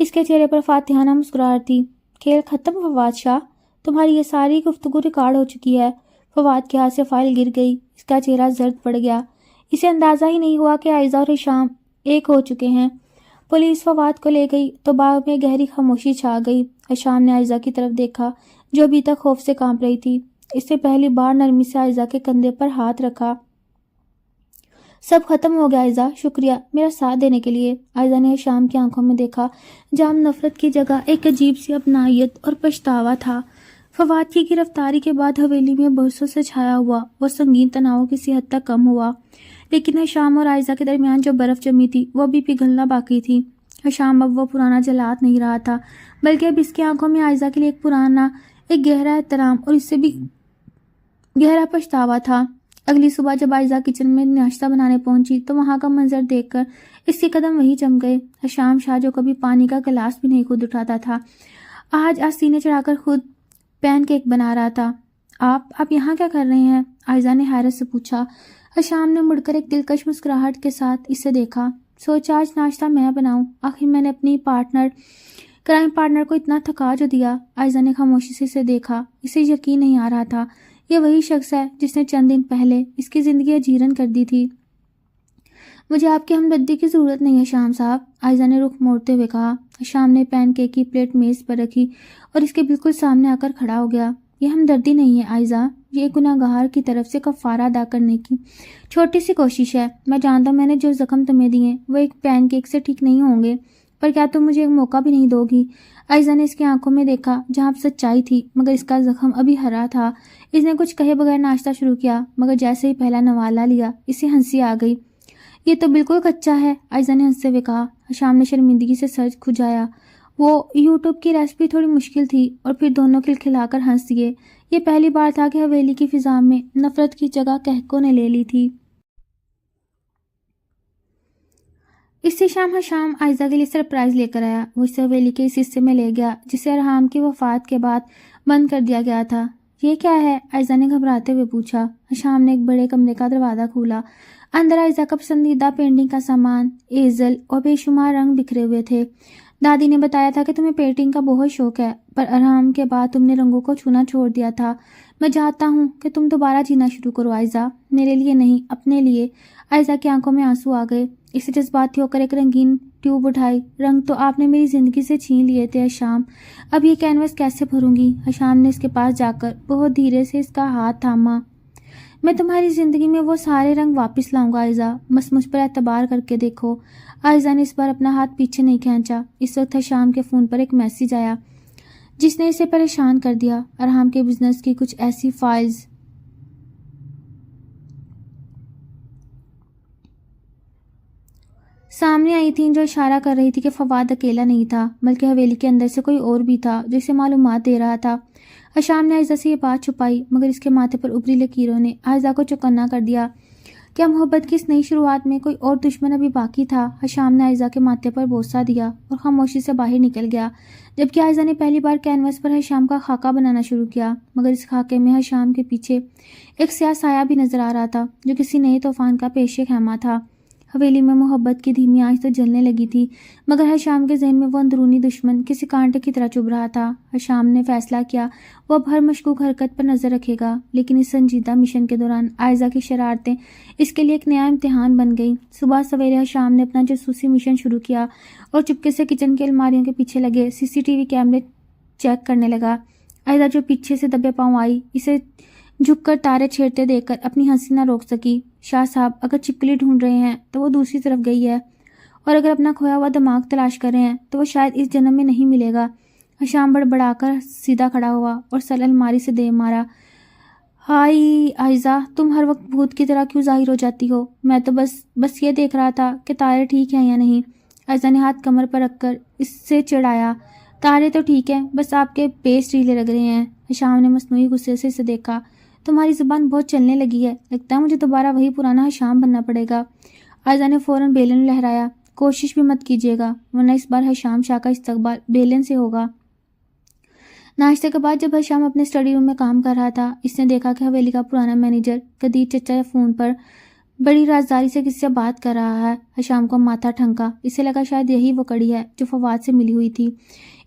اس کے چہرے پر فاتحانہ مسکراہٹ تھی۔ کھیل ختم فواد شاہ، تمہاری یہ ساری گفتگو ریکارڈ ہو چکی ہے۔ فواد کے ہاتھ سے فائل گر گئی، اس کا چہرہ زرد پڑ گیا۔ اسے اندازہ ہی نہیں ہوا کہ عائزہ اور ہشام ایک ہو چکے ہیں۔ پولیس فواد کو لے گئی تو باغ میں گہری خاموشی چھا گئی۔ ہشام نے عائزہ کی طرف دیکھا جو ابھی تک خوف سے کانپ رہی تھی۔ اس نے پہلی بار نرمی سے عائزہ کے کندھے پر ہاتھ رکھا۔ سب ختم ہو گیا عائزہ، شکریہ میرا ساتھ دینے کے لیے۔ عائزہ نے ہشام کی آنکھوں میں دیکھا جہاں نفرت کی جگہ ایک عجیب سی اپنائیت اور پچھتاوا تھا۔ فواد کی گرفتاری کے بعد حویلی میں برسوں سے چھایا ہوا وہ سنگین تناؤ کسی حد تک کم ہوا، لیکن ہشام اور عائزہ کے درمیان جو برف جمی تھی وہ بھی پگھلنا باقی تھی۔ ہشام اب وہ پرانا جلاد نہیں رہا تھا، بلکہ اب اس کی آنکھوں میں عائزہ کے لیے ایک گہرا احترام اور اس سے بھی گہرا پچھتاوا تھا۔ اگلی صبح جب عائزہ کچن میں ناشتہ بنانے پہنچی تو وہاں کا منظر دیکھ کر اس کے قدم وہیں جم گئے۔ ہشام شاہ جو کبھی پانی کا گلاس بھی نہیں خود اٹھاتا تھا، آج سینے چڑھا کر خود پین کیک بنا رہا تھا۔ آپ یہاں کیا کر رہے ہیں؟ عائزہ نے حیرت سے پوچھا۔ ہشام نے مڑ کر ایک دلکش مسکراہٹ کے ساتھ اسے دیکھا۔ سوچا آج ناشتہ میں بناؤں، آخر میں نے اپنی کرائم پارٹنر کو اتنا تھکا جو دیا۔ عائزہ نے خاموشی سے اسے دیکھا، اسے یقین نہیں آ رہا تھا یہ وہی شخص ہے جس نے چند دن پہلے اس کی زندگی اجیرن کر دی تھی۔ مجھے آپ کی ہمدردی کی ضرورت نہیں ہے شام صاحب، عائزہ نے رخ موڑتے ہوئے کہا۔ شام نے پین کیک کی پلیٹ میز پر رکھی اور اس کے بالکل سامنے آ کر کھڑا ہو گیا۔ یہ ہمدردی نہیں ہے عائزہ، یہ گناہگار کی طرف سے کفارہ ادا کرنے کی چھوٹی سی کوشش ہے۔ میں جانتا ہوں میں نے جو زخم تمہیں دیے وہ ایک پین کیک سے ٹھیک نہیں ہوں گے، پر کیا تم مجھے ایک موقع بھی نہیں دو گی؟ عائزہ نے اس کی آنکھوں میں دیکھا جہاں سچائی تھی مگر اس کا زخم ابھی ہرا تھا۔ اس نے کچھ کہے بغیر ناشتہ شروع کیا مگر جیسے ہی پہلا نوالا لیا اسے ہنسی آ گئی۔ یہ تو بالکل کچا ہے، عائزہ نے ہنستے ہوئے کہا۔ شام نے شرمندگی سے سر کھجایا۔ وہ یوٹیوب کی ریسپی تھوڑی مشکل تھی اور پھر دونوں کھلکھلا کر ہنس دیے۔ یہ پہلی بار تھا کہ حویلی کی فضا میں نفرت کی جگہ قہقہوں نے لے لی تھی۔ اسی شام ہشام عائزہ کے لیے سرپرائز لے کر آیا۔ وہ اسے حویلی کے اس حصے میں لے گیا جسے ارحام کی وفات کے بعد بند کر دیا گیا تھا۔ یہ کیا ہے؟ عائزہ نے گھبراتے ہوئے پوچھا۔ ہشام نے ایک بڑے کمرے کا دروازہ کھولا۔ اندر عائزہ کا پسندیدہ پینٹنگ کا سامان، ایزل اور بے شمار رنگ بکھرے ہوئے تھے۔ دادی نے بتایا تھا کہ تمہیں پینٹنگ کا بہت شوق ہے، پر ارحام کے بعد تم نے رنگوں کو چھونا چھوڑ دیا تھا۔ میں چاہتا ہوں کہ تم دوبارہ جینا شروع کرو عائزہ، میرے لیے نہیں اپنے لیے۔ عائزہ کی آنکھوں میں آنسو آ گئے۔ اسے جذباتی ہو کر ایک رنگین ٹیوب اٹھائی۔ رنگ تو آپ نے میری زندگی سے چھین لیے تھے ہشام، اب یہ کینوس کیسے بھروں گی؟ ہشام نے اس کے پاس جا کر بہت دھیرے سے اس کا ہاتھ تھاما۔ میں تمہاری زندگی میں وہ سارے رنگ واپس لاؤں گا عائزہ، بس مجھ پر اعتبار کر کے دیکھو۔ عائزہ نے اس بار اپنا ہاتھ پیچھے نہیں کھینچا۔ اس وقت ہشام کے فون پر ایک میسج آیا جس نے اسے پریشان کر دیا۔ ارحام کے بزنس کی کچھ ایسی فائلز سامنے آئی تھیں جو اشارہ کر رہی تھی کہ فواد اکیلا نہیں تھا بلکہ حویلی کے اندر سے کوئی اور بھی تھا جو اسے معلومات دے رہا تھا۔ ہشام نے عائزہ سے یہ بات چھپائی مگر اس کے ماتھے پر ابری لکیروں نے عائزہ کو چوکنا کر دیا۔ کیا محبت کی اس نئی شروعات میں کوئی اور دشمن ابھی باقی تھا؟ ہشام نے عائزہ کے ماتھے پر بوسہ دیا اور خاموشی سے باہر نکل گیا، جبکہ عائزہ نے پہلی بار کینوس پر ہشام کا خاکہ بنانا شروع کیا، مگر اس خاکے میں ہشام کے پیچھے ایک سیاہ سایہ بھی نظر آ رہا تھا جو کسی نئے طوفان کا پیش خیمہ تھا۔ حویلی میں محبت کی دھیمی آنچ تو جلنے لگی تھی مگر ہشام کے ذہن میں وہ اندرونی دشمن کسی کانٹے کی طرح چبھ رہا تھا۔ ہشام نے فیصلہ کیا وہ اب ہر مشکوک حرکت پر نظر رکھے گا، لیکن اس سنجیدہ مشن کے دوران عائزہ کی شرارتیں اس کے لیے ایک نیا امتحان بن گئیں۔ صبح سویرے ہشام نے اپنا جاسوسی مشن شروع کیا اور چپکے سے کچن کی الماریوں کے پیچھے لگے CCTV کیمرے چیک کرنے لگا۔ عائزہ جو پیچھے سے دبے پاؤں آئی اسے جھک کر تارے چھیڑتے دیکھ کر اپنی ہنسی نہ روک سکی۔ شاہ صاحب اگر چپکلی ڈھونڈ رہے ہیں تو وہ دوسری طرف گئی ہے، اور اگر اپنا کھویا ہوا دماغ تلاش کر رہے ہیں تو وہ شاید اس جنم میں نہیں ملے گا۔ ہشام بڑبڑا کر سیدھا کھڑا ہوا اور سر الماری سے دے مارا۔ ہائی عائزہ، تم ہر وقت بھوت کی طرح کیوں ظاہر ہو جاتی ہو؟ میں تو بس یہ دیکھ رہا تھا کہ تارے ٹھیک ہیں یا نہیں۔ عائزہ نے ہاتھ کمر پر رکھ کر اس سے چڑھایا۔ تارے تو ٹھیک ہیں، بس آپ کے پیس ڈھیلے لگ رہے ہیں۔ ہشام نے مصنوعی غصے سے اسے دیکھا۔ تمہاری زبان بہت چلنے لگی ہے، لگتا ہے مجھے دوبارہ وہی پرانا ہشام بننا پڑے گا۔ عائزہ نے فوراً بیلن لہرایا۔ کوشش بھی مت کیجیے گا ورنہ اس بار ہشام شاہ کا استقبال بیلن سے ہوگا۔ ناشتے کے بعد جب ہشام اپنے اسٹڈی روم میں کام کر رہا تھا اس نے دیکھا کہ حویلی کا پرانا مینیجر قدیر چچا فون پر بڑی رازداری سے کسی سے بات کر رہا ہے۔ حشام کو ماتھا ٹھنکا، اسے لگا شاید یہی وہ کڑی ہے جو فواد سے ملی ہوئی تھی۔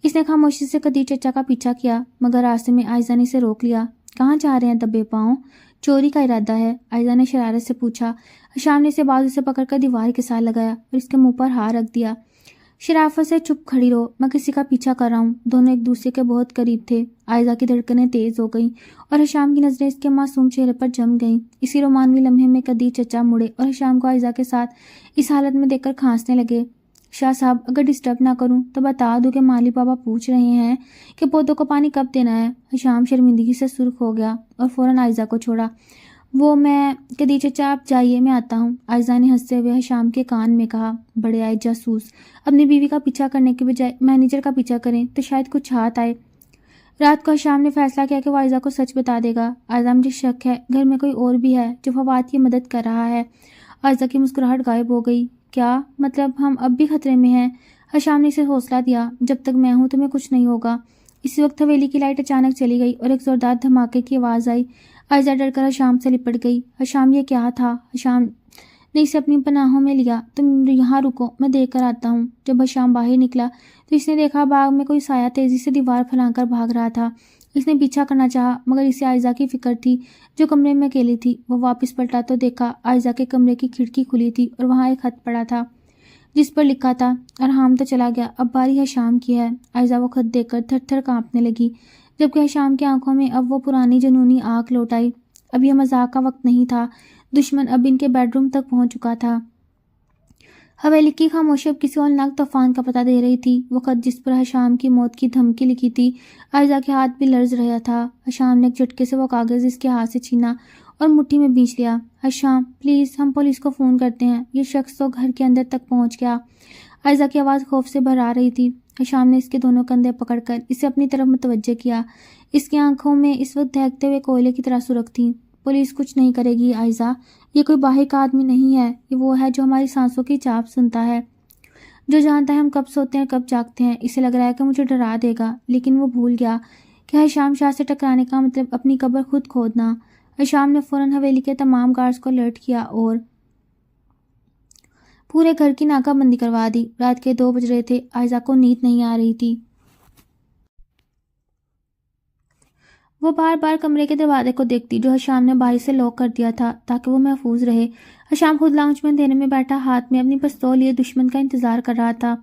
اس نے خاموشی سے قدیر چچا کا پیچھا کیا، مگر راستے میں عائزہ نے اسے روک لیا۔ کہاں جا رہے ہیں دبے پاؤں؟ چوری کا ارادہ ہے، عائزہ نے شرارت سے پوچھا۔ حشام نے اسے بازو سے پکڑ کر دیوار کے ساتھ لگایا اور اس کے منہ پر ہاتھ رکھ دیا۔ شرافت سے چپ کھڑی رہو، میں کسی کا پیچھا کر رہا ہوں۔ دونوں ایک دوسرے کے بہت قریب تھے۔ عائزہ کی دھڑکنیں تیز ہو گئیں اور حشام کی نظریں اس کے معصوم چہرے پر جم گئیں۔ اسی رومانوی لمحے میں قدیر چچا مڑے اور حشام کو عائزہ کے ساتھ اس حالت میں دیکھ کر کھانسنے لگے۔ شاہ صاحب، اگر ڈسٹرب نہ کروں تو بتا دوں کہ مالی بابا پوچھ رہے ہیں کہ پودوں کو پانی کب دینا ہے۔ حشام شرمندگی سے سرخ ہو گیا اور فوراً عائزہ کو چھوڑا۔ قدیر چچا آپ جائیے، میں آتا ہوں، عائزہ نے ہنستے ہوئے حشام کے کان میں کہا۔ بڑے آئے جاسوس، اپنی بیوی کا پیچھا کرنے کے بجائے مینیجر کا پیچھا کریں تو شاید کچھ ہاتھ آئے۔ رات کو حشام نے فیصلہ کیا کہ وہ عائزہ کو سچ بتا دے گا۔ عائزہ، مجھے شک ہے گھر میں کوئی اور بھی ہے جو فواد کی مدد کر رہا ہے۔ عائزہ کی مسکراہٹ غائب ہو گئی۔ کیا مطلب ہم اب بھی خطرے میں ہیں؟ حشام نے اسے حوصلہ دیا، جب تک میں ہوں تمہیں کچھ نہیں ہوگا۔ اسی وقت حویلی کی لائٹ اچانک چلی گئی اور ایک زوردار دھماکے کی آواز آئی۔ عائزہ ڈر کر حشام سے لپٹ گئی۔ حشام، یہ کیا تھا؟ حشام نے اسے اپنی پناہوں میں لیا۔ تم یہاں رکو، میں دیکھ کر آتا ہوں۔ جب حشام باہر نکلا تو اس نے دیکھا باغ میں کوئی سایہ تیزی سے دیوار پھیلا کر بھاگ رہا تھا۔ اس نے پیچھا کرنا چاہا مگر اسے عائزہ کی فکر تھی جو کمرے میں اکیلی تھی۔ وہ واپس پلٹا تو دیکھا عائزہ کے کمرے کی کھڑکی کھلی تھی اور وہاں ایک خط پڑا تھا جس پر لکھا تھا، ارحام تو چلا گیا، اب باری حشام کی ہے۔ عائزہ وہ خط دیکھ کر تھر تھر کانپنے لگی، جبکہ حشام کی آنکھوں میں اب وہ پرانی جنونی آنکھ لوٹ آئی۔ اب یہ مذاق کا وقت نہیں تھا، دشمن اب ان کے بیڈ روم تک پہنچ چکا تھا۔ حویلی کی خاموشی اب کسی ہولناک طوفان کا پتہ دے رہی تھی۔ وہ خط جس پر حشام کی موت کی دھمکی لکھی تھی، عائزہ کے ہاتھ بھی لرز رہا تھا۔ حشام نے ایک جھٹکے سے وہ کاغذ اس کے ہاتھ سے چھینا اور مٹھی میں بیچ لیا۔ حشام، پلیز، ہم پولیس کو فون کرتے ہیں، یہ شخص تو گھر کے اندر تک پہنچ گیا۔ عائزہ کی آواز خوف سے بھر آ رہی تھی۔ حشام نے اس کے دونوں کندھے پکڑ کر اسے اپنی طرف متوجہ کیا۔ اس کی آنکھوں میں اس وقت دہکتے ہوئے کوئلے کی طرح سرخ تھیں۔ پولیس کچھ نہیں کرے گی عائزہ، یہ کوئی باہر کا آدمی نہیں ہے، یہ وہ ہے جو ہماری سانسوں کی چاپ سنتا ہے، جو جانتا ہے ہم کب سوتے ہیں کب جاگتے ہیں۔ اسے لگ رہا ہے کہ مجھے ڈرا دے گا، لیکن وہ بھول گیا کہ حشام شاہ سے ٹکرانے کا مطلب اپنی قبر خود کھودنا۔ حشام نے فوراً حویلی کے تمام گارڈز کو الرٹ کیا اور پورے گھر کی ناکہ بندی کروا دی۔ رات کے 2 بج رہے تھے، عائزہ کو نیند نہیں آ رہی تھی۔ وہ بار بار کمرے کے دروازے کو دیکھتی جو حشام نے باہر سے لاک کر دیا تھا تاکہ وہ محفوظ رہے۔ حشام خود لاؤنج میں اندھیرے میں بیٹھا ہاتھ میں اپنی پستول لیے دشمن کا انتظار کر رہا تھا۔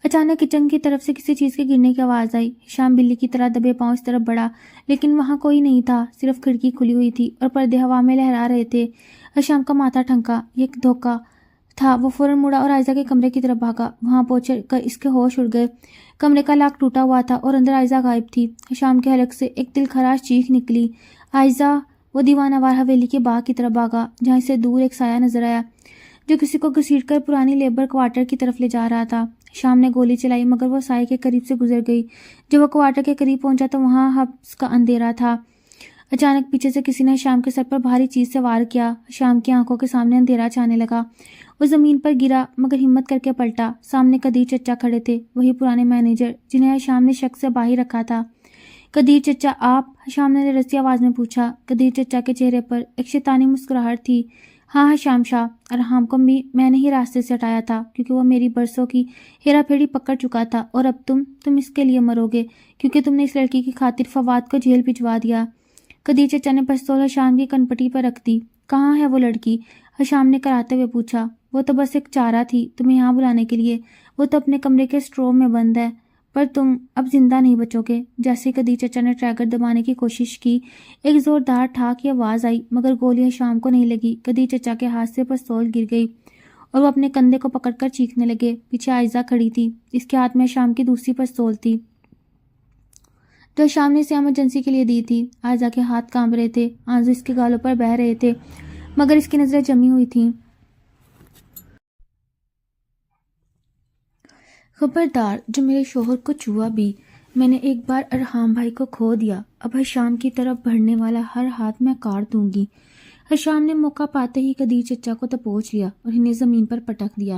اچانک کچن کی طرف سے کسی چیز کے گرنے کی آواز آئی۔ حشام بلی کی طرح دبے پاؤں اس طرف بڑھا، لیکن وہاں کوئی نہیں تھا، صرف کھڑکی کھلی ہوئی تھی اور پردے ہوا میں لہرا رہے تھے۔ حشام کا ماتھا ٹھنکا، یہ ایک دھوکہ تھا۔ وہ فوراً مڑا اور عائزہ کے کمرے کی طرف بھاگا۔ وہاں پہنچ کر اس کے ہوش اڑ گئے۔ کمرے کا لاک ٹوٹا ہوا تھا اور اندر عائزہ غائب تھی۔ حشام کے حلق سے ایک دل خراش چیخ نکلی، عائزہ! وہ دیوانہ وار حویلی کے باغ کی طرف بھاگا جہاں سے دور ایک سایہ نظر آیا جو کسی کو گھسیٹ کر پرانی لیبر کوارٹر کی طرف لے جا رہا تھا۔ حشام نے گولی چلائی مگر وہ سائے کے قریب سے گزر گئی۔ جب وہ کوارٹر کے قریب پہنچا تو وہاں حبس کا اندھیرا تھا۔ اچانک پیچھے سے کسی نے حشام کے سر پر بھاری چیز سے وار کیا۔ حشام کی آنکھوں کے سامنے اندھیرا چھانے لگا۔ وہ زمین پر گرا مگر ہمت کر کے پلٹا۔ سامنے قدیر چچا کھڑے تھے، وہی پرانے مینیجر جنہیں حشام نے شک سے باہر رکھا تھا۔ قدیر چچا آپ؟ حشام نے رسی آواز میں پوچھا۔ قدیر چچا کے چہرے پر ایک شیطانی مسکراہٹ تھی۔ ہاں حشام شاہ، ارحام کو بھی میں نے ہی راستے سے ہٹایا تھا کیونکہ وہ میری برسوں کی ہیرا پھیری پکڑ چکا تھا، اور اب تم اس کے لیے مرو گے کیونکہ تم نے اس لڑکی کی خاطر فواد کو جیل بھجوا دیا۔ قدیر چچا نے پستول حشام کی کنپٹی پر رکھ دی۔ کہاں ہے وہ لڑکی؟ حشام نے کراتے ہوئے پوچھا۔ وہ تو بس ایک چارہ تھی تمہیں یہاں بلانے کے لیے، وہ تو اپنے کمرے کے اسٹور میں بند ہے، پر تم اب زندہ نہیں بچو گے۔ جیسے قدیر چچا نے ٹریگر دبانے کی کوشش کی، ایک زوردار ٹھاک کی آواز آئی مگر گولی حشام کو نہیں لگی۔ قدیر چچا کے ہاتھ سے پستول گر گئی اور وہ اپنے کندھے کو پکڑ کر چیخنے لگے۔ پیچھے عائزہ کھڑی تھی، اس کے ہاتھ میں حشام کی دوسری پستول تھی جو حشام نے اسے ایمرجنسی کے لیے دی تھی۔ عائزہ کے ہاتھ کانپ رہے تھے، آنسو اس کے گالوں پر بہہ رہے تھے مگر اس کی نظریں جمی ہوئی تھیں۔ خبردار، جو میرے شوہر کو چھوا بھی، میں نے ایک بار ارحام بھائی کو کھو دیا، اب حشام کی طرف بڑھنے والا ہر ہاتھ میں کاٹ دوں گی۔ حشام نے موقع پاتے ہی قدیر چچا کو دبوچ لیا اور انہیں زمین پر پٹک دیا۔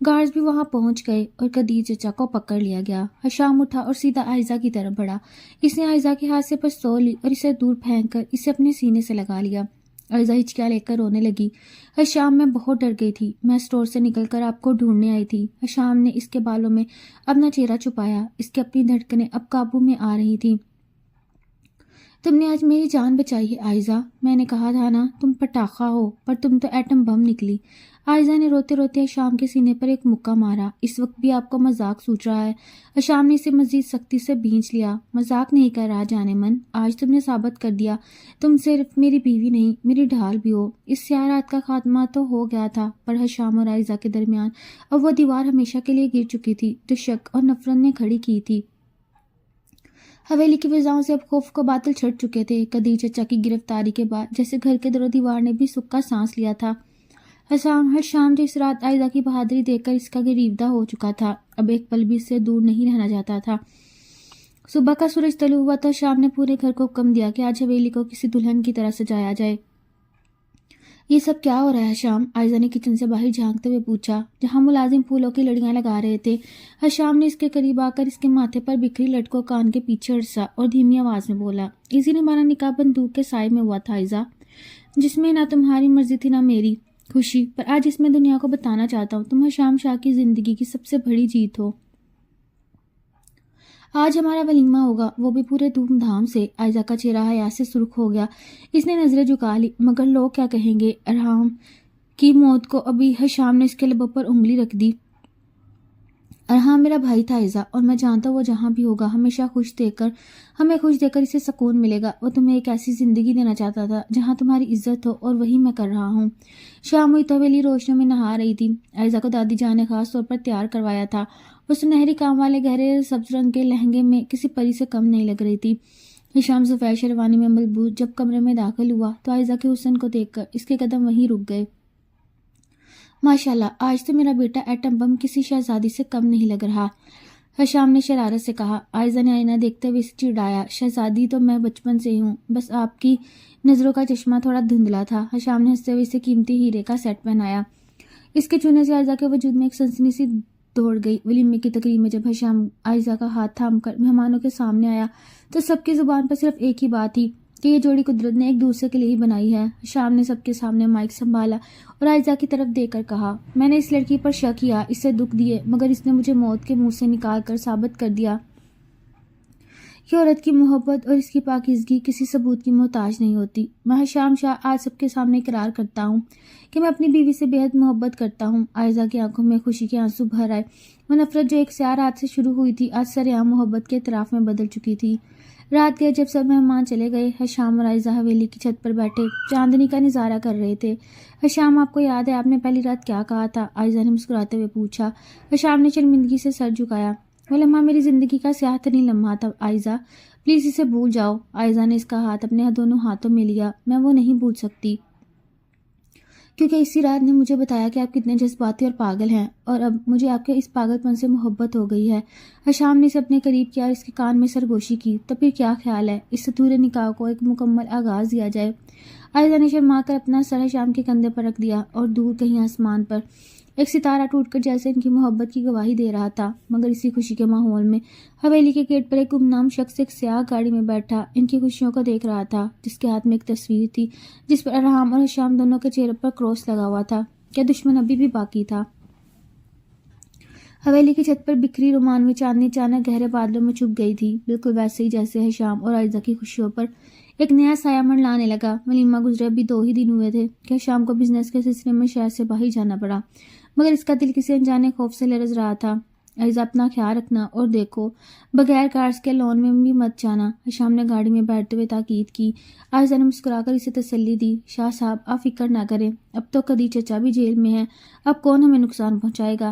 گارڈز بھی وہاں پہنچ گئے اور قدیر چچا کو پکڑ لیا گیا۔ حشام اٹھا اور سیدھا عائزہ کی طرف بڑھا۔ اس نے عائزہ کے ہاتھ سے پستول لی اور اسے دور پھینک کر اسے اپنے سینے سے لگا لیا۔ عائزہ ہچکیاں لے کر رونے لگی۔ حشام میں بہت ڈر گئی تھی۔ میں اسٹور سے نکل کر آپ کو ڈھونڈنے آئی تھی۔ حشام نے اس کے بالوں میں اپنا چہرہ چھپایا۔ اس کی اپنی دھڑکنیں اب قابو میں آ رہی تھی۔ تم نے آج میری جان بچائی ہے عائزہ، میں نے کہا تھا نا تم پٹاخہ ہو، پر تم تو ایٹم بم نکلی۔ عائزہ نے روتے روتے حشام کے سینے پر ایک مکہ مارا۔ اس وقت بھی آپ کو مذاق سوچ رہا ہے؟ حشام نے اسے مزید سختی سے بھینچ لیا۔ مذاق نہیں کر رہا جانے من، آج تم نے ثابت کر دیا تم صرف میری بیوی نہیں میری ڈھال بھی ہو۔ اس سیاہ رات کا خاتمہ تو ہو گیا تھا، پر حشام اور عائزہ کے درمیان اب وہ دیوار ہمیشہ کے لیے گر چکی تھی جو شک اور نفرت نے کھڑی کی تھی۔ حویلی کی فضاؤں سے اب خوف کو بادل چھٹ چکے تھے۔ قدیر چچا کی گرفتاری کے بعد جیسے گھر کے در و دیوار نے بھی سکا سانس لیا تھا۔ حشام جو اس رات عائزہ کی بہادری دیکھ کر اس کا گریودہ ہو چکا تھا، اب ایک پل بھی اس سے دور نہیں رہنا چاہتا تھا۔ صبح کا سورج طلوع ہوا تو حشام نے پورے گھر کو حکم دیا کہ آج حویلی کو کسی دلہن کی طرح سجایا جائے۔ یہ سب کیا ہو رہا ہے حشام؟ عائزہ نے کچن سے باہر جھانکتے ہوئے پوچھا، جہاں ملازم پھولوں کی لڑیاں لگا رہے تھے۔ حشام نے اس کے قریب آ کر اس کے ماتھے پر بکھری لٹ کو کان کے پیچھے اڑسا اور دھیمی آواز میں بولا، اسی نے ہمارا نکاح بندوق کے سائے میں ہوا تھا عائزہ، جس میں نہ تمہاری مرضی تھی نہ میری خوشی، پر آج اس میں دنیا کو بتانا چاہتا ہوں تم حشام شاہ کی زندگی کی سب سے بڑی جیت ہو۔ آج ہمارا ولیمہ ہوگا، وہ بھی پورے دھوم دھام سے۔ عائزہ کا چہرہ حیا سے سرخ ہو گیا۔ اس نے نظریں جھکا لی، مگر لوگ کیا کہیں گے؟ ارحام کی موت کو ابھی حشام نے اس کے لبوں پر انگلی رکھ دی۔ ارحام میرا بھائی تھا عائزہ، اور میں جانتا ہوں وہ جہاں بھی ہوگا ہمیشہ ہمیں خوش دے کر اسے سکون ملے گا۔ وہ تمہیں ایک ایسی زندگی دینا چاہتا تھا جہاں تمہاری عزت ہو، اور وہی میں کر رہا ہوں۔ شام ہوئی تو حویلی روشنیوں میں نہا رہی تھی۔ عائزہ کو دادی جان نے خاص طور پر تیار کروایا تھا۔ وہ سنہری کام والے گہرے سبز رنگ کے لہنگے میں کسی پری سے کم نہیں لگ رہی تھی۔ حشام سفید شیروانی میں ملبوس جب کمرے میں داخل ہوا تو عائزہ کے حسن کو دیکھ کر اس کے قدم وہیں رک گئے۔ ماشاءاللہ، آج تو میرا بیٹا ایٹم بم کسی شہزادی سے کم نہیں لگ رہا، حشام نے شرارت سے کہا۔ عائزہ نے آئینہ دیکھتے ہوئے اسے چڑھایا، شہزادی تو میں بچپن سے ہی ہوں، بس آپ کی نظروں کا چشمہ تھوڑا دھندلا تھا۔ حشام نے ہنستے ہوئے اسے قیمتی ہیرے کا سیٹ پہنایا۔ اس کے چھونے سے عائزہ کے وجود میں ایک سنسنی سی دوڑ گئی۔ ولیمے کی تقریب میں جب حشام عائزہ کا ہاتھ تھام کر مہمانوں کے سامنے آیا تو سب کی زبان پر صرف ایک ہی بات تھی کہ یہ جوڑی قدرت نے ایک دوسرے کے لیے ہی بنائی ہے۔ حشام نے سب کے سامنے مائک سنبھالا اور عائزہ کی طرف دیکھ کر کہا، میں نے اس لڑکی پر شک کیا، اس سے دکھ دیے، مگر اس نے مجھے موت کے منہ سے نکال کر ثابت کر دیا کہ عورت کی محبت اور اس کی پاکیزگی کسی ثبوت کی محتاج نہیں ہوتی۔ میں حشام شاہ آج سب کے سامنے اقرار کرتا ہوں کہ میں اپنی بیوی سے بے حد محبت کرتا ہوں۔ عائزہ کی آنکھوں میں خوشی کے آنسو بھر آئے۔ وہ نفرت جو ایک سیاہ رات سے شروع ہوئی تھی آج سرعام محبت کے اعتراف میں بدل چکی تھی۔ رات گئے جب سب مہمان چلے گئے، حشام اور عائزہ حویلی کی چھت پر بیٹھے چاندنی کا نظارہ کر رہے تھے۔ حشام، آپ کو یاد ہے آپ نے پہلی رات کیا کہا تھا؟ عائزہ نے مسکراتے ہوئے پوچھا۔ حشام نے شرمندگی سے سر جھکایا۔ وہ لمحہ میری زندگی کا سیاہ ترین لمحہ تھا عائزہ، پلیز اسے بھول جاؤ۔ عائزہ نے اس کا ہاتھ اپنے دونوں ہاتھوں میں لیا۔ میں وہ نہیں بھول سکتی، کیونکہ اسی رات نے مجھے بتایا کہ آپ کتنے جذباتی اور پاگل ہیں، اور اب مجھے آپ کے اس پاگل پن سے محبت ہو گئی ہے۔ حشام نے اسے اپنے قریب کیا اور اس کے کان میں سرگوشی کی۔ تو پھر کیا خیال ہے اس ستورے نکاح کو ایک مکمل آغاز دیا جائے؟ عائزہ نے شرما کر اپنا سر حشام کے کندھے پر رکھ دیا اور دور کہیں آسمان پر ایک ستارہ ٹوٹ کر جیسے ان کی محبت کی گواہی دے رہا تھا۔ مگر اسی خوشی کے ماحول میں حویلی کے گیٹ پر ایک گمنام شخص ایک سیاہ گاڑی میں بیٹھا ان کی خوشیوں کو دیکھ رہا تھا، جس کے ہاتھ میں ایک تصویر تھی جس پر ارحام اور حشام دونوں کے چہرے پر کراس لگا ہوا تھا۔ کیا دشمن ابھی بھی باقی تھا؟ حویلی کی چھت پر بکھری رومانوی چاندنی اچانک گہرے بادلوں میں چھپ گئی تھی، بالکل ویسے ہی جیسے حشام اور عائزہ کی خوشیوں پر ایک نیا سایہ منڈلانے لگا۔ ولیمہ گزرے ابھی 2 ہی دن ہوئے تھے کہ حشام کو بزنس کے سلسلے میں شہر سے باہر جانا پڑا، مگر اس کا دل کسی انجانے خوف سے لرز رہا تھا۔ عائزہ، اپنا خیال رکھنا، اور دیکھو بغیر کارز کے لون میں بھی مت جانا، حشام نے گاڑی میں بیٹھتے ہوئے تاکید کی۔ عائزہ نے مسکرا کر اسے تسلی دی۔ شاہ صاحب، آپ فکر نہ کریں، اب تو قدیر چچا بھی جیل میں ہے، اب کون ہمیں نقصان پہنچائے گا؟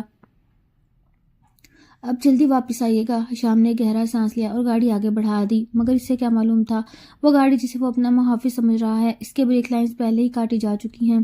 اب جلدی واپس آئیے گا۔ حشام نے گہرا سانس لیا اور گاڑی آگے بڑھا دی، مگر اسے کیا معلوم تھا وہ گاڑی جسے وہ اپنا محافظ سمجھ رہا ہے اس کے بریک لائنز پہلے ہی کاٹی جا چکی ہیں۔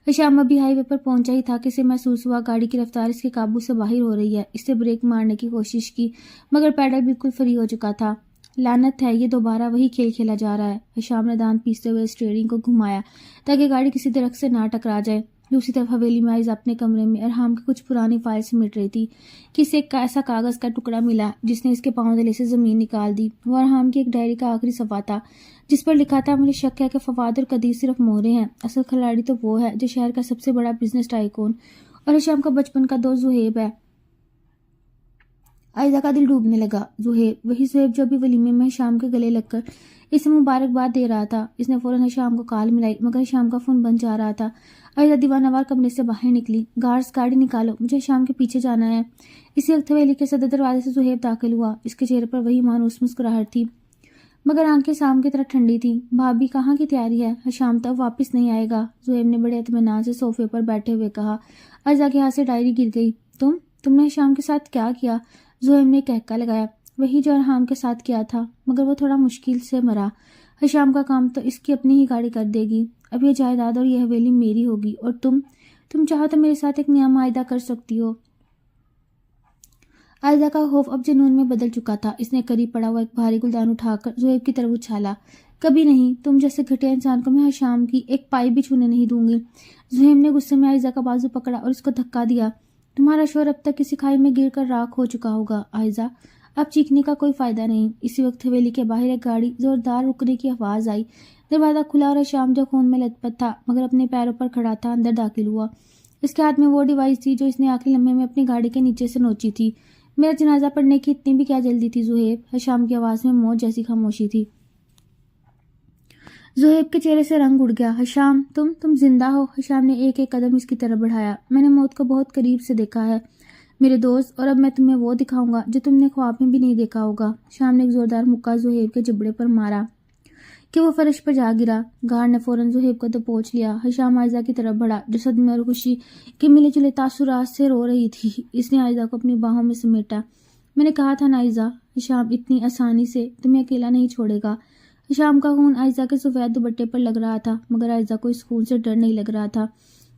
حشام ابھی ہائی وے پر پہنچا ہی تھا کہ اسے محسوس ہوا گاڑی کی رفتار اس کے قابو سے باہر ہو رہی ہے۔ اس سے بریک مارنے کی کوشش کی، مگر پیڈل بالکل فری ہو چکا تھا۔ لعنت ہے، یہ دوبارہ وہی کھیل کھیلا جا رہا ہے۔ حشام نے دانت پیستے ہوئے اسٹیئرنگ کو گھمایا تاکہ گاڑی کسی درخت سے نہ ٹکرا جائے۔ دوسری طرف حویلی میں آئزہ اپنے کمرے میں ارحام کی کچھ پرانی فائل سمیٹ رہی تھی کہ اسے ایک ایسا کاغذ کا ٹکڑا ملا جس نے اس کے پاؤں تلے سے زمین نکال دی۔ وہ ارحام کی ایک ڈائری کا آخری صفحہ تھا جس پر لکھا تھا، مجھے شک ہے کہ فواد اور قدیر صرف مہرے ہیں، اصل کھلاڑی تو وہ ہے جو شہر کا سب سے بڑا بزنس ٹائکون اور ہشام کا بچپن کا دوست زہیب ہے۔ عائزہ کا دل ڈوبنے لگا۔ زہیب، وہی زہیب جو ابھی ولیمے میں ہشام کے گلے لگ کر اسے مبارکباد دے رہا تھا۔ اس نے فوراً ہشام کو کال ملائی مگر ہشام کا فون بند جا رہا تھا۔ عائزہ دیوانہ وار کمرے سے باہر نکلی۔ گارڈز، گاڑی نکالو، مجھے ہشام کے پیچھے جانا ہے۔ اسی وقت حویلی کے صدر دروازے سے زہیب داخل ہوا۔ اس کے چہرے پر وہی مانوس مسکراہٹ تھی مگر آنکھیں سام کی طرح ٹھنڈی تھیں۔ بھابھی، کہاں کی تیاری ہے؟ ہشام تک واپس نہیں آئے گا، زہیب نے بڑے اطمینان سے صوفے پر بیٹھے ہوئے کہا۔ عائزہ کے ہاتھ سے ڈائری گر گئی۔ تم نے ہشام کے ساتھ کیا کیا؟ زہیب نے کہکا لگایا۔ وہی جو ارحام کے ساتھ کیا تھا، مگر وہ تھوڑا مشکل سے مرا۔ ہشام کا کام تو اس کی اپنی ہی گاڑی کر دے گی۔ اب یہ جائیداد اور یہ حویلی میری ہوگی اور تم چاہو تو میرے ساتھ ایک نیا معاہدہ کر سکتی ہو۔ عائزہ کا خوف اب جنون میں بدل چکا تھا۔ اس نے قریب پڑا ہوا ایک بھاری گلدان اٹھا کر زہیب کی طرف اچھالا۔ کبھی نہیں، تم جیسے گھٹیا انسان کو میں ہشام کی ایک پائی بھی چھونے نہیں دوں گی۔ زہیب نے غصے میں عائزہ کا بازو پکڑا اور اس کو دھکا دیا۔ تمہارا شوہر اب تک کسی کھائی میں گر کر راکھ ہو چکا ہوگا عائزہ، اب چیخنے کا کوئی فائدہ نہیں۔ اسی وقت حویلی کے باہر ایک گاڑی زوردار رکنے کی آواز آئی۔ دروازہ کھلا اور ہشام جو خون میں لت پت تھا مگر اپنے پیروں پر کھڑا تھا، اندر داخل ہوا۔ اس کے ہاتھ میں وہ ڈیوائس تھی جو اس نے آخری لمحے میں اپنی گاڑی کے نیچے سے نوچی تھی۔ میرا جنازہ پڑھنے کی اتنی بھی کیا جلدی تھی زہیب؟ ہشام کی آواز میں موت جیسی خاموشی تھی۔ زہیب کے چہرے سے رنگ اڑ گیا۔ ہشام، تم زندہ ہو؟ ہشام نے ایک ایک قدم اس کی طرف بڑھایا۔ میں نے موت کو بہت قریب سے دیکھا ہے میرے دوست، اور اب میں تمہیں وہ دکھاؤں گا جو تم نے خواب میں بھی نہیں دیکھا ہوگا۔ ہشام نے ایک زوردار مکہ زہیب کے جبڑے پر مارا کہ وہ فرش پر جا گرا۔ گارڈ نے فوراً زہیب کو دبوچ لیا۔ ہشام عائزہ کی طرف بڑھا جو صدمے اور خوشی کے ملے جلے تاثرات سے رو رہی تھی۔ اس نے عائزہ کو اپنی باہوں میں سمیٹا۔ میں نے کہا تھا نا عائزہ، ہشام اتنی آسانی سے تمہیں اکیلا نہیں چھوڑے گا۔ ہشام کا خون عائزہ کے سفید دوپٹے پر لگ رہا تھا مگر عائزہ کو اس خون سے ڈر نہیں لگ رہا تھا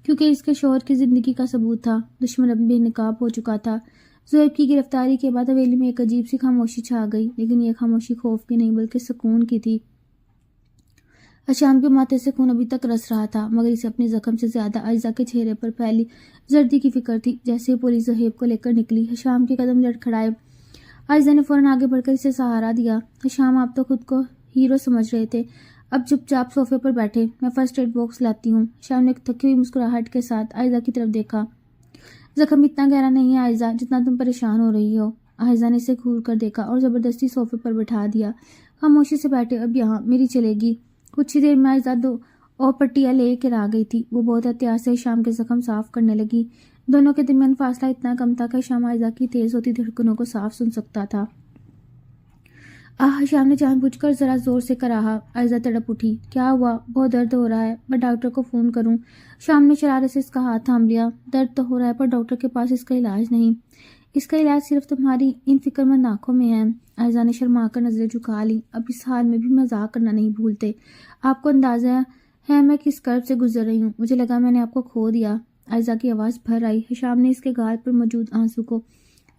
کیونکہ اس کے شوہر کی زندگی کا ثبوت تھا۔ دشمن اب بے نقاب ہو چکا تھا۔ زہیب کی گرفتاری کے بعد حویلی میں ایک عجیب سی خاموشی چھا گئی، لیکن یہ خاموشی خوف کی نہیں بلکہ سکون کی تھی۔ ہشام کے ماتھے سے خون ابھی تک رس رہا تھا مگر اسے اپنے زخم سے زیادہ عائزہ کے چہرے پر پھیلی زردی کی فکر تھی۔ جیسے ہی پولیس زہیب کو لے کر نکلی، ہشام کے قدم لڑکھڑائے۔ عائزہ نے فوراً آگے بڑھ کر اسے سہارا دیا۔ ہشام، آپ تو خود کو ہیرو سمجھ رہے تھے، اب چپ چاپ صوفے پر بیٹھے، میں فرسٹ ایڈ باکس لاتی ہوں۔ ہشام نے ایک تھکی ہوئی مسکراہٹ کے ساتھ عائزہ کی طرف دیکھا۔ زخم اتنا گہرا نہیں ہے عائزہ جتنا تم پریشان ہو رہی ہو۔ عائزہ نے اسے گھور کر دیکھا اور زبردستی صوفے پر بٹھا دیا۔ خاموشی سے بیٹھے، اب یہاں میری چلے گی۔ کچھ ہی دیر میں عائزہ 2 اور پٹیاں لے کر آ گئی تھی۔ وہ بہت احتیاط سے ہشام کے زخم صاف کرنے لگی۔ دونوں کے درمیان فاصلہ اتنا کم تھا کہ ہشام عائزہ کی تیز ہوتی دھڑکنوں کو صاف سن سکتا تھا۔ ہشام نے جان بوجھ کر ذرا زور سے کراہا۔ عائزہ تڑپ اٹھی۔ کیا ہوا؟ بہت درد ہو رہا ہے، میں ڈاکٹر کو فون کروں؟ شام نے شرارت سے اس کا ہاتھ تھام لیا۔ درد تو ہو رہا ہے پر ڈاکٹر کے پاس اس کا علاج نہیں، اس کا علاج صرف تمہاری ان فکر مند آنکھوں میں ہے۔ عائزہ نے شرما کر نظریں جھکا لی۔ اب اس حال میں بھی مذاق کرنا نہیں بھولتے۔ آپ کو اندازہ ہے میں کس کرب سے گزر رہی ہوں؟ مجھے لگا میں نے آپ کو کھو دیا۔ عائزہ کی آواز بھر آئی۔ ہشام نے اس کے گال پر موجود آنسو کو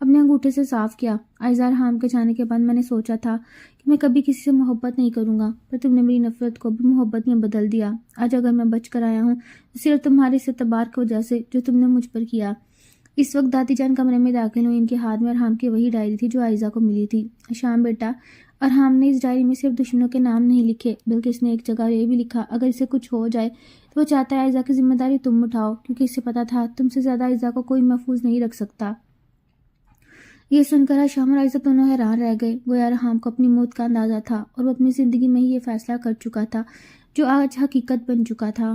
اپنے انگوٹھے سے صاف کیا۔ عائزہ، ارحام کے جانے کے بعد میں نے سوچا تھا کہ میں کبھی کسی سے محبت نہیں کروں گا، پر تم نے میری نفرت کو بھی محبت میں بدل دیا۔ آج اگر میں بچ کر آیا ہوں تو صرف تمہارے اس اعتبار کی وجہ سے جو تم نے مجھ پر کیا۔ اس وقت دادی جان کمرے میں داخل ہوئی۔ ان کے ہاتھ میں ارحام کی وہی ڈائری تھی جو عائزہ کو ملی تھی۔ ہشام بیٹا، ارحام نے اس ڈائری میں صرف دشمنوں کے نام نہیں لکھے بلکہ اس نے ایک جگہ یہ بھی لکھا اگر اسے کچھ ہو جائے تو وہ چاہتا ہے عائزہ کی ذمہ داری تم اٹھاؤ، کیونکہ اسے پتا تھا تم سے زیادہ عائزہ کو کوئی محفوظ نہیں رکھ سکتا۔ یہ سن کر ہشام اور عائزہ دونوں حیران رہ گئے۔ گویا ارحام کو اپنی موت کا اندازہ تھا اور وہ اپنی زندگی میں ہی یہ فیصلہ کر چکا تھا جو آج حقیقت بن چکا تھا۔